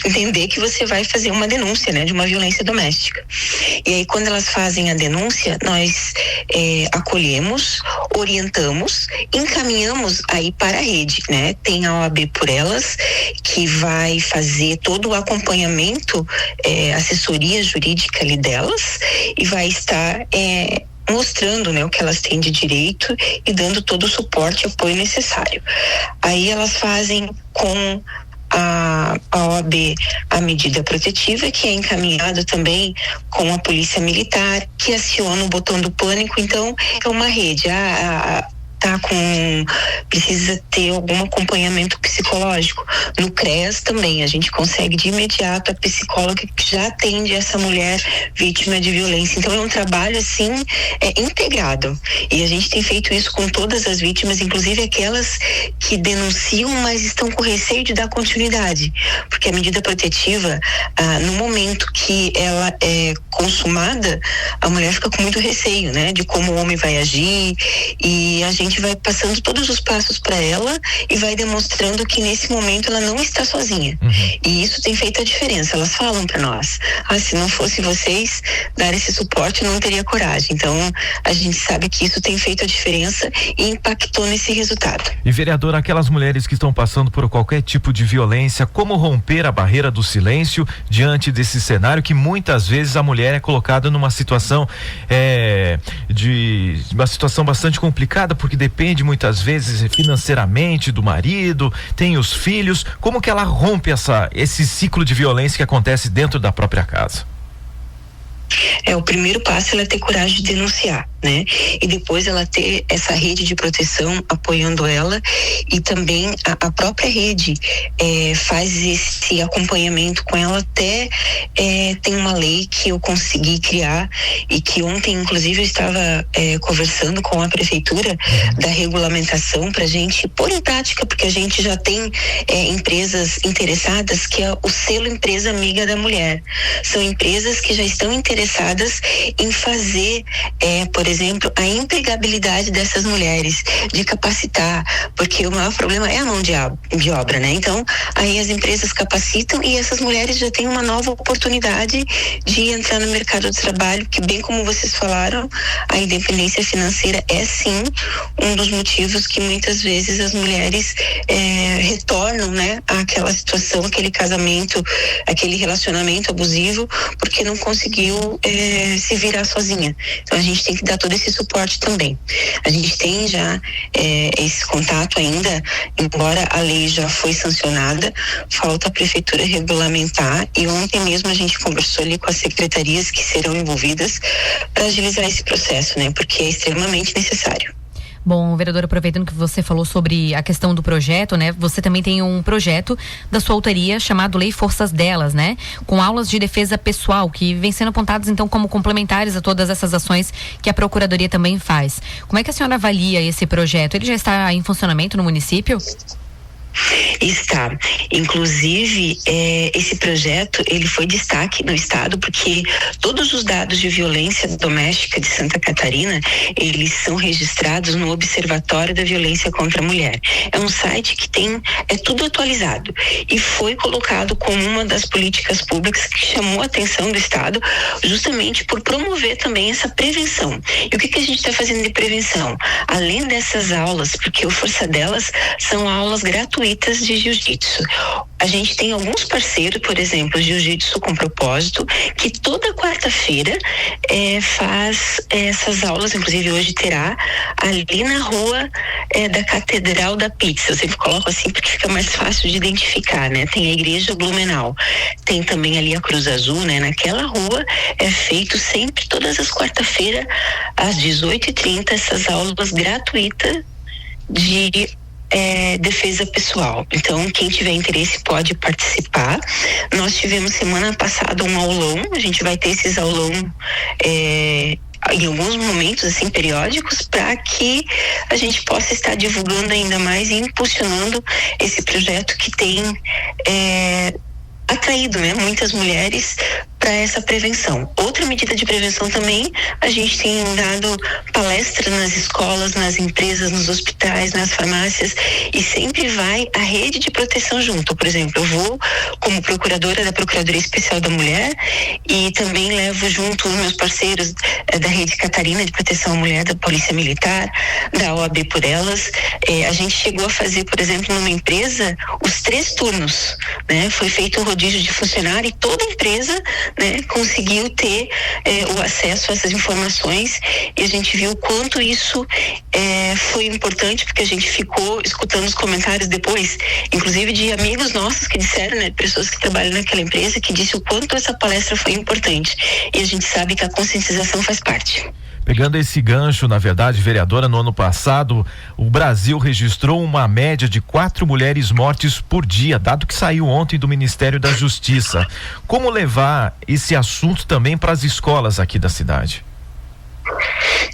entender que você vai fazer uma denúncia, né, de uma violência doméstica. E aí, quando elas fazem a denúncia, nós acolhemos, orientamos, encaminhamos aí para a rede, né? Tem a OAB por Elas, que vai fazer todo o acompanhamento, assessoria jurídica ali delas, e vai estar mostrando, né, o que elas têm de direito e dando todo o suporte e apoio necessário. Aí elas fazem com a OAB a medida protetiva, que é encaminhado também com a Polícia Militar, que aciona o botão do pânico. Então é uma rede. precisa ter algum acompanhamento psicológico. No CREAS também, a gente consegue de imediato a psicóloga que já atende essa mulher vítima de violência. Então é um trabalho assim, integrado. E a gente tem feito isso com todas as vítimas, inclusive aquelas que denunciam, mas estão com receio de dar continuidade. Porque a medida protetiva, no momento que ela é consumada, a mulher fica com muito receio, né? De como o homem vai agir, e a gente vai passando todos os passos para ela e vai demonstrando que nesse momento ela não está sozinha. E isso tem feito a diferença. Elas falam para nós: se não fosse vocês dar esse suporte, eu não teria coragem. Então a gente sabe que isso tem feito a diferença e impactou nesse resultado. E vereadora, aquelas mulheres que estão passando por qualquer tipo de violência, como romper a barreira do silêncio diante desse cenário que muitas vezes a mulher é colocada numa situação de uma situação bastante complicada, porque depende muitas vezes financeiramente do marido, tem os filhos. Como que ela rompe esse ciclo de violência que acontece dentro da própria casa? O primeiro passo é ela ter coragem de denunciar, né? E depois ela ter essa rede de proteção apoiando ela, e também a própria rede faz esse acompanhamento com ela. Até tem uma lei que eu consegui criar e que ontem inclusive eu estava conversando com a prefeitura da regulamentação pra gente pôr em prática, porque a gente já tem empresas interessadas, que é o selo Empresa Amiga da Mulher. São empresas que já estão interessadas em fazer, por exemplo, a empregabilidade dessas mulheres, de capacitar, porque o maior problema é a mão de obra, né? Então, aí as empresas capacitam e essas mulheres já têm uma nova oportunidade de entrar no mercado de trabalho, que, bem como vocês falaram, a independência financeira é sim um dos motivos que muitas vezes as mulheres retornam, né, àquela situação, aquele casamento, aquele relacionamento abusivo, porque não conseguiu se virar sozinha. Então a gente tem que dar todo esse suporte também. A gente tem já esse contato ainda, embora a lei já foi sancionada, falta a prefeitura regulamentar, e ontem mesmo a gente conversou ali com as secretarias que serão envolvidas para agilizar esse processo, né? Porque é extremamente necessário. Bom, vereadora, aproveitando que você falou sobre a questão do projeto, né? Você também tem um projeto da sua autoria chamado Lei Forças Delas, né? Com aulas de defesa pessoal, que vem sendo apontados então como complementares a todas essas ações que a Procuradoria também faz. Como é que a senhora avalia esse projeto? Ele já está em funcionamento no município? Está. Inclusive, esse projeto, ele foi destaque no estado, porque todos os dados de violência doméstica de Santa Catarina, eles são registrados no Observatório da Violência contra a Mulher. É um site que tem tudo atualizado, e foi colocado como uma das políticas públicas que chamou a atenção do estado, justamente por promover também essa prevenção. E o que a gente está fazendo de prevenção? Além dessas aulas, porque o Força Delas são aulas gratuitas de jiu-jitsu. A gente tem alguns parceiros, por exemplo, Jiu-Jitsu com Propósito, que toda quarta-feira faz essas aulas, inclusive hoje terá, ali na rua da Catedral da Pizza. Eu sempre coloco assim porque fica mais fácil de identificar, né? Tem a Igreja Blumenau, tem também ali a Cruz Azul, né? Naquela rua é feito sempre, todas as quarta-feiras, às 18h30, essas aulas gratuitas de defesa pessoal. Então, quem tiver interesse pode participar. Nós tivemos semana passada um aulão, a gente vai ter esses aulão em alguns momentos assim periódicos, para que a gente possa estar divulgando ainda mais e impulsionando esse projeto que tem atraído, né, muitas mulheres para essa prevenção. Outra medida de prevenção também, a gente tem dado palestras nas escolas, nas empresas, nos hospitais, nas farmácias, e sempre vai a rede de proteção junto. Por exemplo, eu vou como procuradora da Procuradoria Especial da Mulher, e também levo junto os meus parceiros da Rede Catarina de Proteção à Mulher, da Polícia Militar, da OAB por Elas. A gente chegou a fazer, por exemplo, numa empresa, os 3 turnos, né? Foi feito um rodízio de funcionário, e toda empresa né, conseguiu ter o acesso a essas informações, e a gente viu o quanto isso foi importante, porque a gente ficou escutando os comentários depois, inclusive de amigos nossos que disseram, né, pessoas que trabalham naquela empresa, que disse o quanto essa palestra foi importante, e a gente sabe que a conscientização faz parte. Pegando esse gancho, na verdade, vereadora, no ano passado, o Brasil registrou uma média de 4 mulheres mortes por dia, dado que saiu ontem do Ministério da Justiça. Como levar esse assunto também para as escolas aqui da cidade?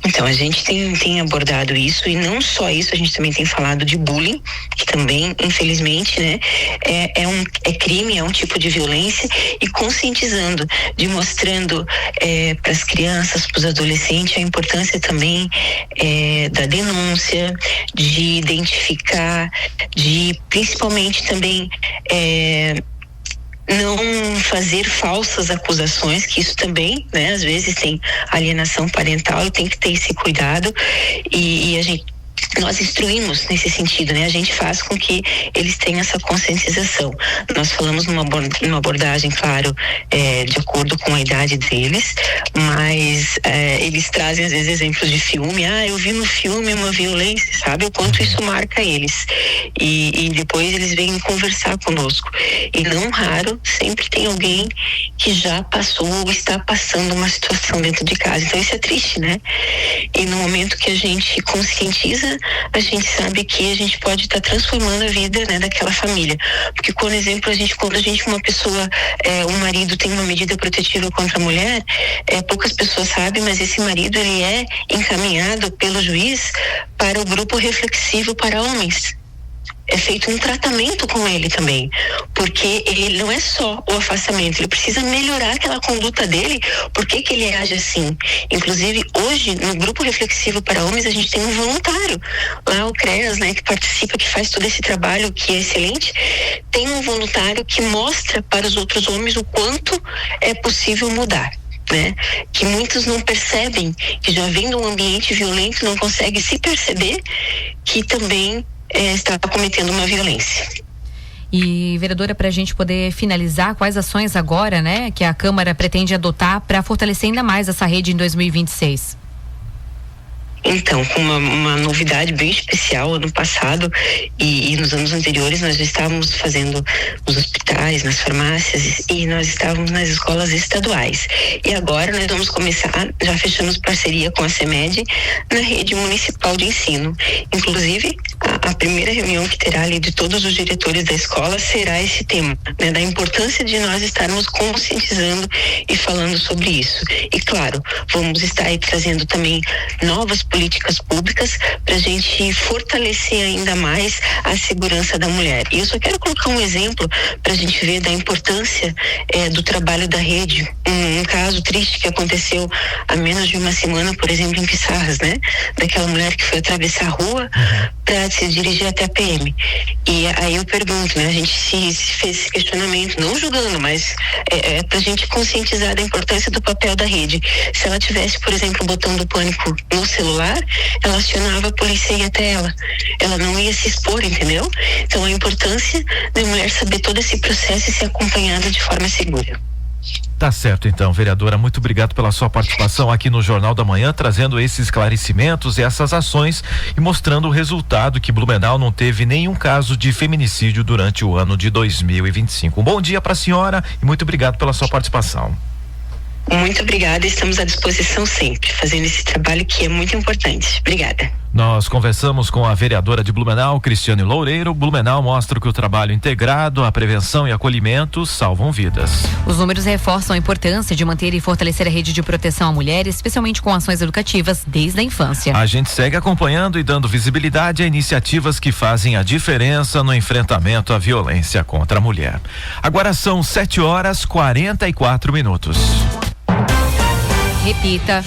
Então, a gente tem abordado isso, e não só isso, a gente também tem falado de bullying, que também, infelizmente, né, é crime, é um tipo de violência, e conscientizando, mostrando para as crianças, para os adolescentes, a importância também da denúncia, de identificar, de principalmente também não fazer falsas acusações, que isso também, né, às vezes tem alienação parental e tem que ter esse cuidado, e nós instruímos nesse sentido, né? A gente faz com que eles tenham essa conscientização. Nós falamos numa abordagem, claro, de acordo com a idade deles, mas eles trazem às vezes exemplos de filme. Eu vi no filme uma violência, sabe? O quanto isso marca eles. E depois eles vêm conversar conosco. E não raro, sempre tem alguém que já passou ou está passando uma situação dentro de casa. Então isso é triste, né? E no momento que a gente conscientiza, a gente sabe que a gente pode estar transformando a vida, né, daquela família. Porque, por exemplo, quando uma pessoa, um marido tem uma medida protetiva contra a mulher, poucas pessoas sabem, mas esse marido, ele é encaminhado pelo juiz para o grupo reflexivo para homens. É feito um tratamento com ele também, porque ele não é só o afastamento, ele precisa melhorar aquela conduta dele. Por que ele age assim? Inclusive, hoje, no grupo reflexivo para homens, a gente tem um voluntário lá, o CREAS, né, que participa, que faz todo esse trabalho, que é excelente. Tem um voluntário que mostra para os outros homens o quanto é possível mudar, né? Que muitos não percebem, que já vem de um ambiente violento, não conseguem se perceber que também está cometendo uma violência. E, vereadora, para a gente poder finalizar, quais ações agora, né, que a Câmara pretende adotar para fortalecer ainda mais essa rede em 2026? Então, com uma novidade bem especial, ano passado e nos anos anteriores, nós já estávamos fazendo nos hospitais, nas farmácias, e nós estávamos nas escolas estaduais. E agora nós vamos começar, já fechamos parceria com a CEMED na rede municipal de ensino. Inclusive, a primeira reunião que terá ali de todos os diretores da escola será esse tema, né, da importância de nós estarmos conscientizando e falando sobre isso. E claro, vamos estar aí trazendo também novas políticas públicas para a gente fortalecer ainda mais a segurança da mulher. E eu só quero colocar um exemplo para a gente ver da importância do trabalho da rede. Um caso triste que aconteceu há menos de uma semana, por exemplo, em Pissarras, né? Daquela mulher que foi atravessar a rua para se dirigir até a PM. E aí eu pergunto, né? A gente se fez esse questionamento, não julgando, mas para a gente conscientizar da importância do papel da rede. Se ela tivesse, por exemplo, o botão do pânico no celular, ela acionava a polícia e ia até ela. Ela não ia se expor, entendeu? Então a importância da mulher saber todo esse processo e ser acompanhada de forma segura. Tá certo, então, vereadora, muito obrigado pela sua participação aqui no Jornal da Manhã, trazendo esses esclarecimentos e essas ações e mostrando o resultado que Blumenau não teve nenhum caso de feminicídio durante o ano de 2025. Um bom dia para a senhora e muito obrigado pela sua participação. Muito obrigada, estamos à disposição sempre, fazendo esse trabalho que é muito importante. Obrigada. Nós conversamos com a vereadora de Blumenau, Cristiane Loureiro. Blumenau mostra que o trabalho integrado, a prevenção e acolhimento salvam vidas. Os números reforçam a importância de manter e fortalecer a rede de proteção à mulher, especialmente com ações educativas desde a infância. A gente segue acompanhando e dando visibilidade a iniciativas que fazem a diferença no enfrentamento à violência contra a mulher. Agora são 7h44. Repita.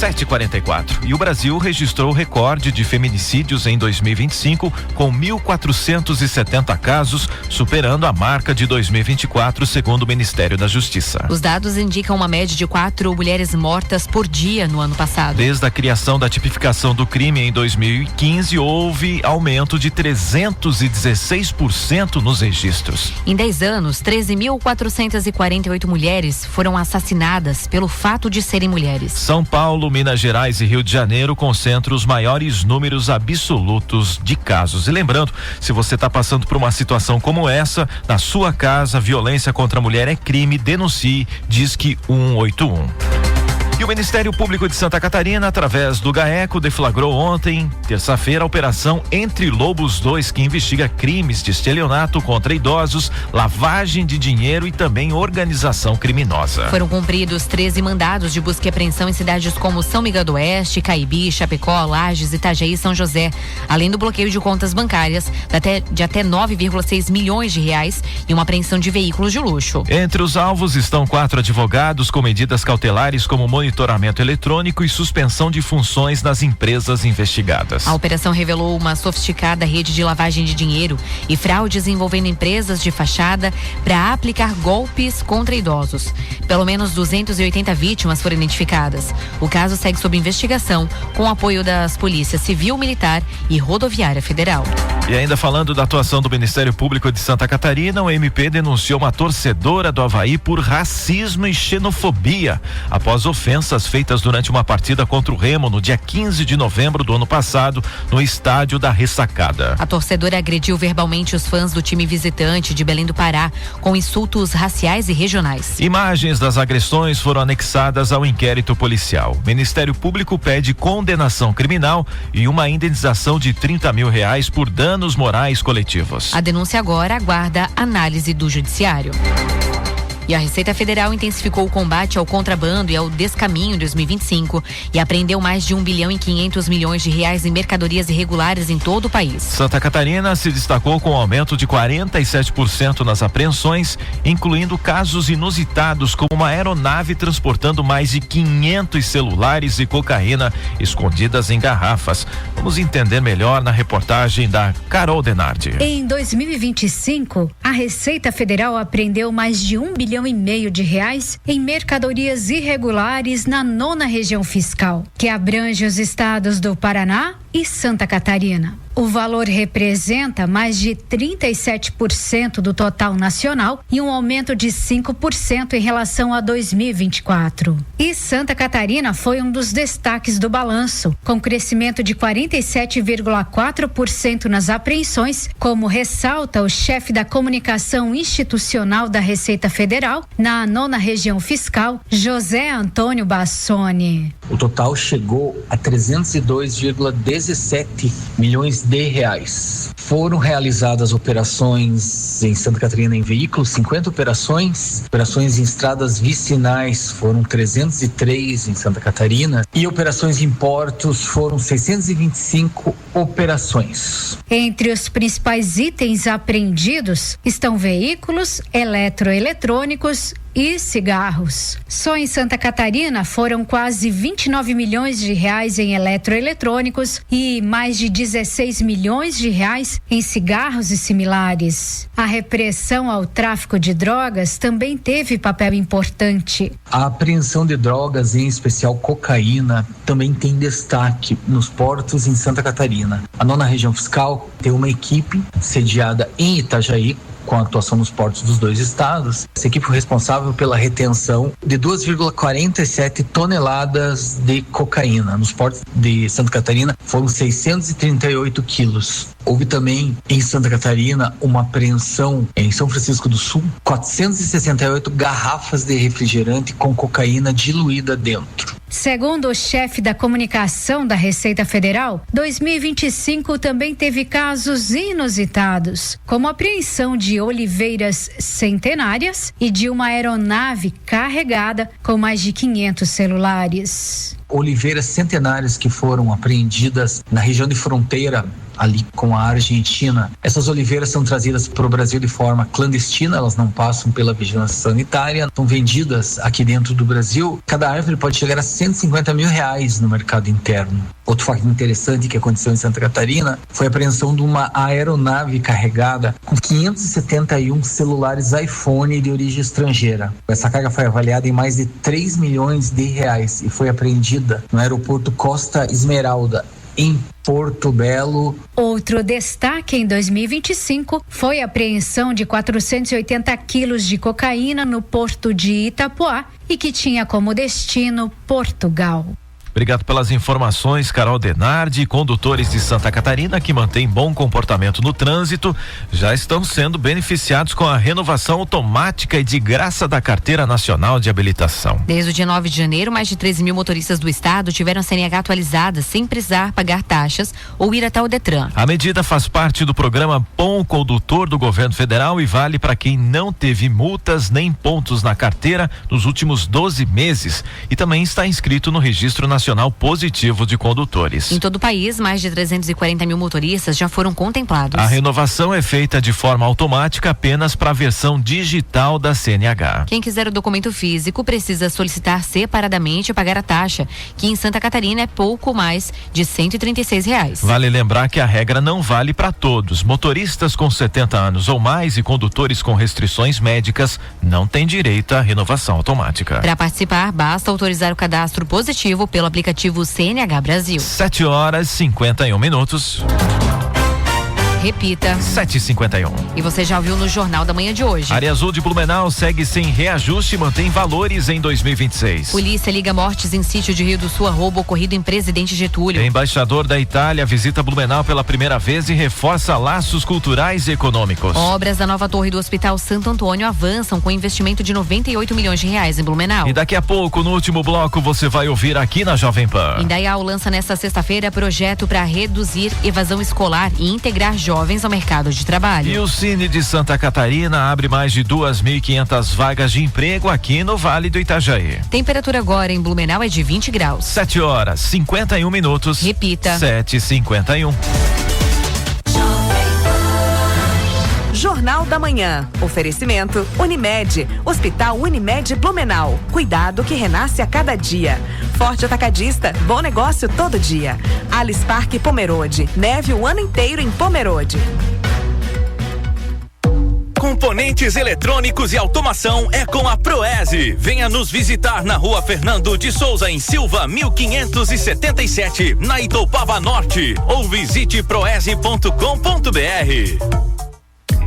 7h44. E o Brasil registrou recorde de feminicídios em 2025, com 1.470 casos, superando a marca de 2024, segundo o Ministério da Justiça. Os dados indicam uma média de 4 mulheres mortas por dia no ano passado. Desde a criação da tipificação do crime em 2015, houve aumento de 316% nos registros. Em 10 anos, 13.448 mulheres foram assassinadas pelo fato de serem mulheres. São Paulo, Minas Gerais e Rio de Janeiro concentram os maiores números absolutos de casos. E lembrando, se você está passando por uma situação como essa, na sua casa, violência contra a mulher é crime, denuncie, Disque 181. E o Ministério Público de Santa Catarina, através do GAECO, deflagrou ontem, terça-feira, a Operação Entre Lobos 2, que investiga crimes de estelionato contra idosos, lavagem de dinheiro e também organização criminosa. Foram cumpridos 13 mandados de busca e apreensão em cidades como São Miguel do Oeste, Caibi, Chapecó, Lages, Itajaí e São José, além do bloqueio de contas bancárias de até 9,6 milhões de reais e uma apreensão de veículos de luxo. Entre os alvos estão 4 advogados com medidas cautelares como monitoramento eletrônico e suspensão de funções nas empresas investigadas. A operação revelou uma sofisticada rede de lavagem de dinheiro e fraudes envolvendo empresas de fachada para aplicar golpes contra idosos. Pelo menos 280 vítimas foram identificadas. O caso segue sob investigação com o apoio das Polícias Civil, Militar e Rodoviária Federal. E ainda falando da atuação do Ministério Público de Santa Catarina, o MP denunciou uma torcedora do Avaí por racismo e xenofobia após ofensas feitas durante uma partida contra o Remo no dia 15 de novembro do ano passado, no estádio da Ressacada. A torcedora agrediu verbalmente os fãs do time visitante de Belém do Pará com insultos raciais e regionais. Imagens das agressões foram anexadas ao inquérito policial. O Ministério Público pede condenação criminal e uma indenização de R$30 mil por danos morais coletivos. A denúncia agora aguarda análise do Judiciário. E a Receita Federal intensificou o combate ao contrabando e ao descaminho em 2025 e apreendeu mais de 1 bilhão e 500 milhões de reais em mercadorias irregulares em todo o país. Santa Catarina se destacou com um aumento de 47% nas apreensões, incluindo casos inusitados como uma aeronave transportando mais de 500 celulares e cocaína escondidas em garrafas. Vamos entender melhor na reportagem da Carol Denardi. Em 2025, a Receita Federal apreendeu mais de 1 bilhão e meio de reais em mercadorias irregulares na 9ª região fiscal, que abrange os estados do Paraná e Santa Catarina. O valor representa mais de 37% do total nacional e um aumento de 5% em relação a 2024. E Santa Catarina foi um dos destaques do balanço, com crescimento de 47,4% nas apreensões, como ressalta o chefe da comunicação institucional da Receita Federal na 9ª região fiscal, José Antônio Bassoni. O total chegou a 302,17 milhões de reais. Foram realizadas operações em Santa Catarina em veículos, 50 operações em estradas vicinais foram 303 em Santa Catarina e operações em portos foram 625 operações. Entre os principais itens apreendidos estão veículos, eletroeletrônicos e cigarros. Só em Santa Catarina foram quase 29 milhões de reais em eletroeletrônicos e mais de 16 milhões de reais em cigarros e similares. A repressão ao tráfico de drogas também teve papel importante. A apreensão de drogas, em especial cocaína, também tem destaque nos portos em Santa Catarina. A 9ª região fiscal tem uma equipe sediada em Itajaí, com a atuação nos portos dos 2 estados. Essa equipe foi responsável pela retenção de 2,47 toneladas de cocaína. Nos portos de Santa Catarina foram 638 quilos. Houve também em Santa Catarina uma apreensão em São Francisco do Sul, 468 garrafas de refrigerante com cocaína diluída dentro. Segundo o chefe da comunicação da Receita Federal, 2025 também teve casos inusitados, como a apreensão de oliveiras centenárias e de uma aeronave carregada com mais de 500 celulares. oliveiras centenárias que foram apreendidas na região de fronteira ali com a Argentina. Essas oliveiras são trazidas para o Brasil de forma clandestina, elas não passam pela vigilância sanitária, são vendidas aqui dentro do Brasil. Cada árvore pode chegar a R$150 mil no mercado interno. Outro fato interessante que aconteceu em Santa Catarina foi a apreensão de uma aeronave carregada com 571 celulares iPhone de origem estrangeira. Essa carga foi avaliada em mais de R$3 milhões e foi apreendida no aeroporto Costa Esmeralda, em Porto Belo. Outro destaque em 2025 foi a apreensão de 480 quilos de cocaína no porto de Itapoá e que tinha como destino Portugal. Obrigado pelas informações, Carol Denardi. Condutores de Santa Catarina que mantêm bom comportamento no trânsito já estão sendo beneficiados com a renovação automática e de graça da Carteira Nacional de Habilitação. Desde o dia 9 de janeiro, mais de 13 mil motoristas do estado tiveram a CNH atualizada sem precisar pagar taxas ou ir até o Detran. A medida faz parte do programa Bom Condutor do governo federal e vale para quem não teve multas nem pontos na carteira nos últimos 12 meses e também está inscrito no Registro Nacional Positivo de Condutores. Em todo o país, mais de 340 mil motoristas já foram contemplados. A renovação é feita de forma automática apenas para a versão digital da CNH. Quem quiser o documento físico precisa solicitar separadamente e pagar a taxa, que em Santa Catarina é pouco mais de R$136. Vale lembrar que a regra não vale para todos. Motoristas com 70 anos ou mais e condutores com restrições médicas não têm direito à renovação automática. Para participar, basta autorizar o cadastro positivo pelo aplicativo CNH Brasil. 7h51. Repita. 7h51. E você já ouviu no Jornal da Manhã de hoje. Área Azul de Blumenau segue sem reajuste e mantém valores em 2026. Polícia liga mortes em sítio de Rio do Sul a roubo ocorrido em Presidente Getúlio. Embaixador da Itália visita Blumenau pela primeira vez e reforça laços culturais e econômicos. Obras da nova torre do Hospital Santo Antônio avançam com investimento de R$98 milhões em Blumenau. E daqui a pouco, no último bloco, você vai ouvir aqui na Jovem Pan. Indaial lança nesta sexta-feira projeto para reduzir evasão escolar e integrar jovens ao mercado de trabalho. E o Cine de Santa Catarina abre mais de 2.500 vagas de emprego aqui no Vale do Itajaí. Temperatura agora em Blumenau é de 20 graus. 7h51. Repita. 7h51. Jornal da Manhã. Oferecimento Unimed. Hospital Unimed Blumenau. Cuidado que renasce a cada dia. Forte Atacadista. Bom negócio todo dia. Alice Parque Pomerode. Neve o ano inteiro em Pomerode. Componentes eletrônicos e automação é com a Proese. Venha nos visitar na Rua Fernando de Souza, em Silva, 1577, na Itoupava Norte. Ou visite proese.com.br.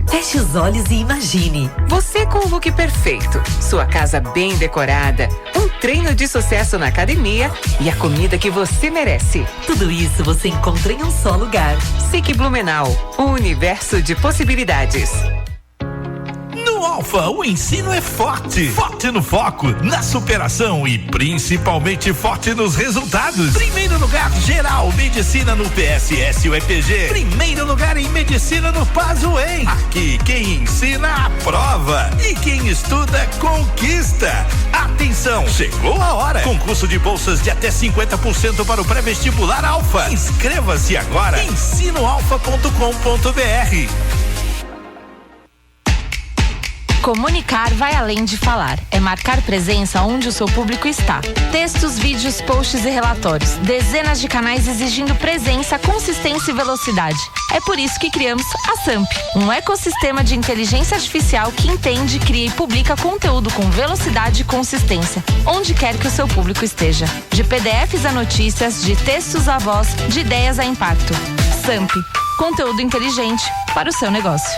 Feche os olhos e imagine. Você com o look perfeito, sua casa bem decorada, um treino de sucesso na academia e a comida que você merece. Tudo isso você encontra em um só lugar. SIC Blumenau, um universo de possibilidades. No Alfa, o ensino é forte. Forte no foco, na superação e principalmente forte nos resultados. Primeiro lugar geral, medicina no PSS UEPG. Primeiro lugar em medicina no Pazuem. Aqui quem ensina aprova e quem estuda conquista. Atenção, chegou a hora. Concurso de bolsas de até 50% para o pré-vestibular Alfa. Inscreva-se agora. ensinoalfa.com.br. Comunicar vai além de falar. É marcar presença onde o seu público está. Textos, vídeos, posts e relatórios. Dezenas de canais exigindo presença, consistência e velocidade. É por isso que criamos a SAMP, um ecossistema de inteligência artificial que entende, cria e publica conteúdo com velocidade e consistência, onde quer que o seu público esteja. De PDFs a notícias, de textos a voz, de ideias a impacto. SAMP, conteúdo inteligente para o seu negócio.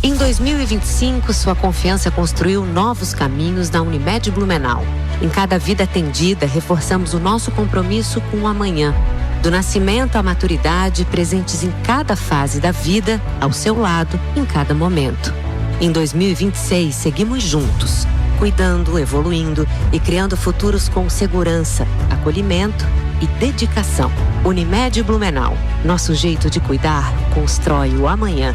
Em 2025, sua confiança construiu novos caminhos na Unimed Blumenau. Em cada vida atendida, reforçamos o nosso compromisso com o amanhã. Do nascimento à maturidade, presentes em cada fase da vida, ao seu lado, em cada momento. Em 2026, seguimos juntos, cuidando, evoluindo e criando futuros com segurança, acolhimento e dedicação. Unimed Blumenau. Nosso jeito de cuidar constrói o amanhã.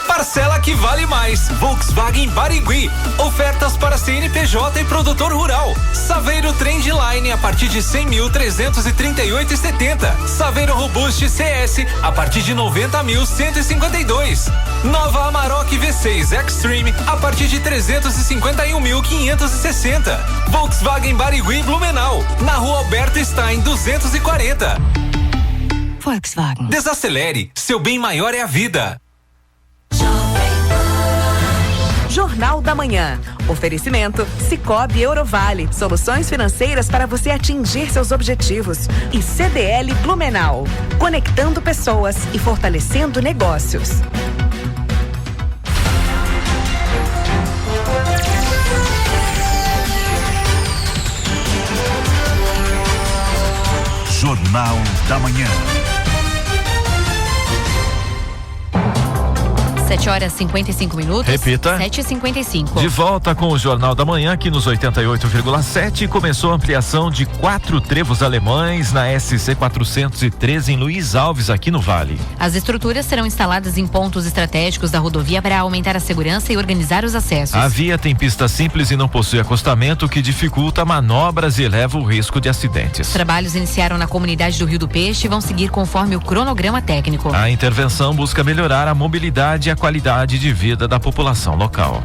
Para Parcela que vale mais. Volkswagen Barigui. Ofertas para CNPJ e produtor rural. Saveiro Trendline a partir de 100.338,70. Saveiro Robust CS a partir de 90.152. Nova Amarok V6 Extreme a partir de 351.560. Volkswagen Barigui Blumenau, na Rua Alberto Stein 240. Volkswagen. Desacelere, seu bem maior é a vida. Jornal da Manhã. Oferecimento Sicoob Eurovale. Soluções financeiras para você atingir seus objetivos. E CDL Blumenau. Conectando pessoas e fortalecendo negócios. Jornal da Manhã. 7h55. Repita. 7h55. De volta com o Jornal da Manhã, aqui nos 88,7. Começou a ampliação de 4 trevos alemães na SC 413 em Luiz Alves, aqui no Vale. As estruturas serão instaladas em pontos estratégicos da rodovia para aumentar a segurança e organizar os acessos. A via tem pista simples e não possui acostamento, o que dificulta manobras e eleva o risco de acidentes. Os trabalhos iniciaram na comunidade do Rio do Peixe e vão seguir conforme o cronograma técnico. A intervenção busca melhorar a mobilidade e a qualidade de vida da população local.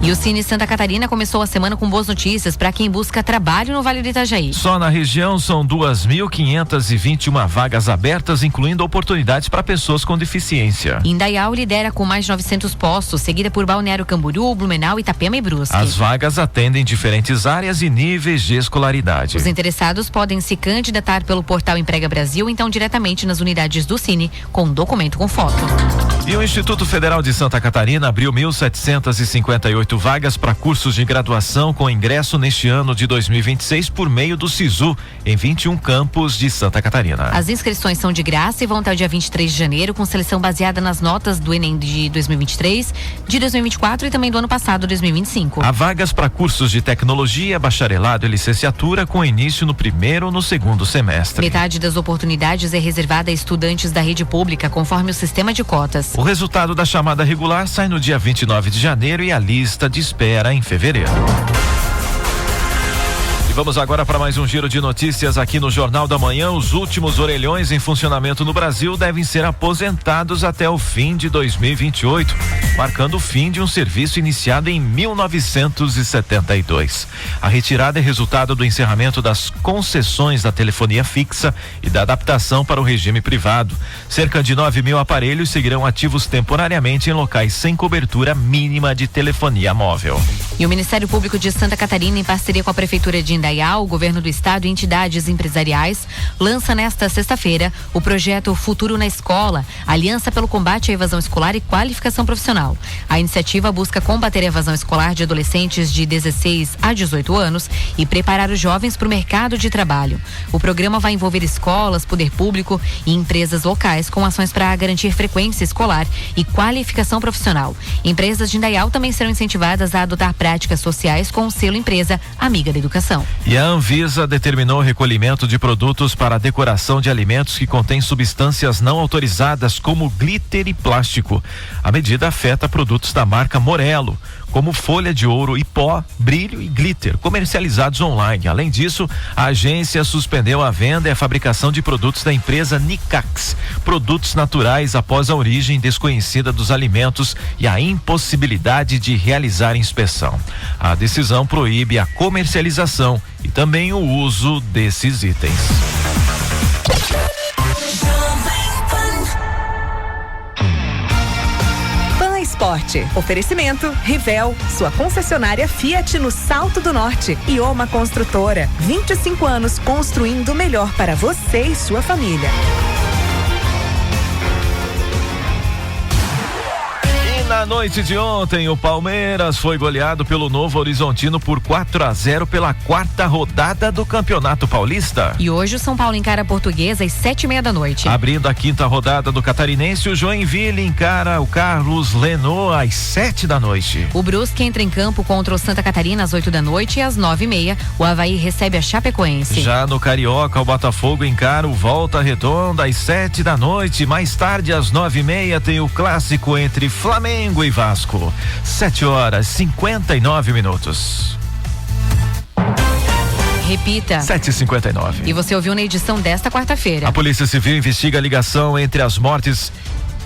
E o Cine Santa Catarina começou a semana com boas notícias para quem busca trabalho no Vale do Itajaí. Só na região são 2.521 vagas abertas, incluindo oportunidades para pessoas com deficiência. Indaial lidera com mais de 900 postos, seguida por Balneário Camboriú, Blumenau, Itapema e Brusque. As vagas atendem diferentes áreas e níveis de escolaridade. Os interessados podem se candidatar pelo portal Emprega Brasil, então diretamente nas unidades do Cine, com documento com foto. E o Instituto Federal de Santa Catarina abriu 1.758 vagas para cursos de graduação com ingresso neste ano de 2026 por meio do SISU, em 21 campos de Santa Catarina. As inscrições são de graça e vão até o dia 23 de janeiro, com seleção baseada nas notas do Enem de 2023, de 2024 e também do ano passado, 2025. Há vagas para cursos de tecnologia, bacharelado e licenciatura, com início no primeiro ou no segundo semestre. Metade das oportunidades é reservada a estudantes da rede pública, conforme o sistema de cotas. O resultado da chamada regular sai no dia 29 de janeiro e a lista de espera em fevereiro. E vamos agora para mais um giro de notícias aqui no Jornal da Manhã. Os últimos orelhões em funcionamento no Brasil devem ser aposentados até o fim de 2028, marcando o fim de um serviço iniciado em 1972. A retirada é resultado do encerramento das concessões da telefonia fixa e da adaptação para o regime privado. Cerca de 9.000 aparelhos seguirão ativos temporariamente em locais sem cobertura mínima de telefonia móvel. E o Ministério Público de Santa Catarina, em parceria com a Prefeitura de Indaial, o Governo do Estado e entidades empresariais, lança nesta sexta-feira o projeto Futuro na Escola, Aliança pelo Combate à Evasão Escolar e Qualificação Profissional. A iniciativa busca combater a evasão escolar de adolescentes de 16 a 18 anos e preparar os jovens para o mercado de trabalho. O programa vai envolver escolas, poder público e empresas locais com ações para garantir frequência escolar e qualificação profissional. Empresas de Indaial também serão incentivadas a adotar práticas sociais com o selo Empresa Amiga da Educação. E a Anvisa determinou o recolhimento de produtos para a decoração de alimentos que contêm substâncias não autorizadas, como glitter e plástico. A medida afeta produtos da marca Morello, como folha de ouro e pó, brilho e glitter, comercializados online. Além disso, a agência suspendeu a venda e a fabricação de produtos da empresa Nicax, produtos naturais após a origem desconhecida dos alimentos e a impossibilidade de realizar inspeção. A decisão proíbe a comercialização e também o uso desses itens. Esporte. Oferecimento Rivel, sua concessionária Fiat no Salto do Norte. E Oma Construtora, 25 anos construindo o melhor para você e sua família. Na noite de ontem, o Palmeiras foi goleado pelo Novo Horizontino por 4-0 pela 4ª rodada do Campeonato Paulista. E hoje o São Paulo encara a Portuguesa às 7:30 da noite. Abrindo a 5ª rodada do Catarinense, o Joinville encara o Carlos Lenô às 7 da noite. O Brusque entra em campo contra o Santa Catarina às 8 da noite e às 9:30 o Avaí recebe a Chapecoense. Já no Carioca, o Botafogo encara o Volta Redonda às 7 da noite. Mais tarde, às 9:30, tem o clássico entre Flamengo Flamengo e Vasco. 7h59. Repita. 7h59. E você ouviu na edição desta quarta-feira. A Polícia Civil investiga a ligação entre as mortes,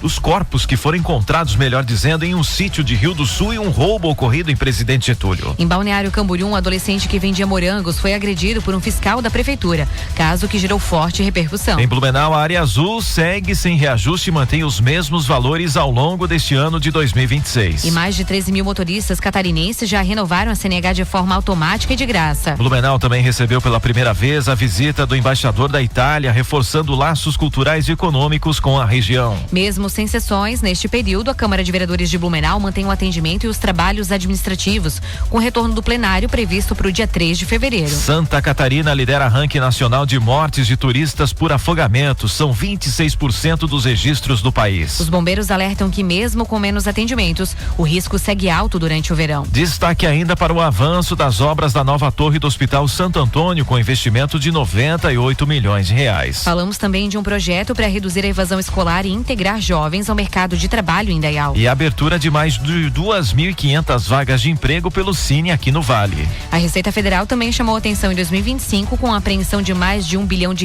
os corpos que foram encontrados, melhor dizendo, em um sítio de Rio do Sul e um roubo ocorrido em Presidente Getúlio. Em Balneário Camboriú, um adolescente que vendia morangos foi agredido por um fiscal da prefeitura, caso que gerou forte repercussão. Em Blumenau, a área azul segue sem reajuste e mantém os mesmos valores ao longo deste ano de 2026. E mais de 13 mil motoristas catarinenses já renovaram a CNH de forma automática e de graça. Blumenau também recebeu pela primeira vez a visita do embaixador da Itália, reforçando laços culturais e econômicos com a região. Mesmo sem sessões, neste período, a Câmara de Vereadores de Blumenau mantém o atendimento e os trabalhos administrativos, com o retorno do plenário previsto para o dia 3 de fevereiro. Santa Catarina lidera ranking nacional de mortes de turistas por afogamento. São 26% dos registros do país. Os bombeiros alertam que, mesmo com menos atendimentos, o risco segue alto durante o verão. Destaque ainda para o avanço das obras da nova torre do Hospital Santo Antônio, com investimento de 98 milhões de reais. Falamos também de um projeto para reduzir a evasão escolar e integrar jovens ao mercado de trabalho em Indaial. E a abertura de mais de 2.500 vagas de emprego pelo Cine aqui no Vale. A Receita Federal também chamou atenção em 2025 com a apreensão de mais de R$1 bilhão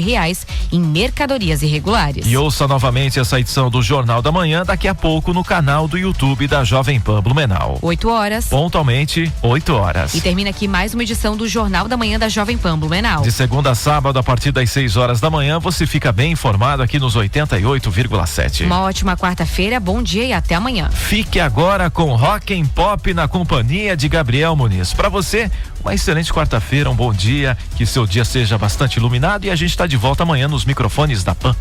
em mercadorias irregulares. E ouça novamente essa edição do Jornal da Manhã daqui a pouco no canal do YouTube da Jovem Pan Blumenau. 8h. Pontualmente, 8h. E termina aqui mais uma edição do Jornal da Manhã da Jovem Pan Blumenau. De segunda a sábado, a partir das 6h da manhã, você fica bem informado aqui nos 88,7. Uma ótima quarta-feira, bom dia e até amanhã. Fique agora com Rock and Pop na companhia de Gabriel Muniz. Para você, uma excelente quarta-feira, um bom dia, que seu dia seja bastante iluminado e a gente está de volta amanhã nos microfones da PAN.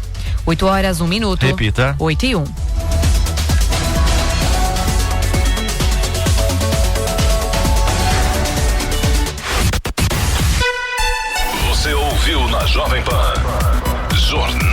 8h01. Repita. 8h01. Você ouviu na Jovem Pan Jornal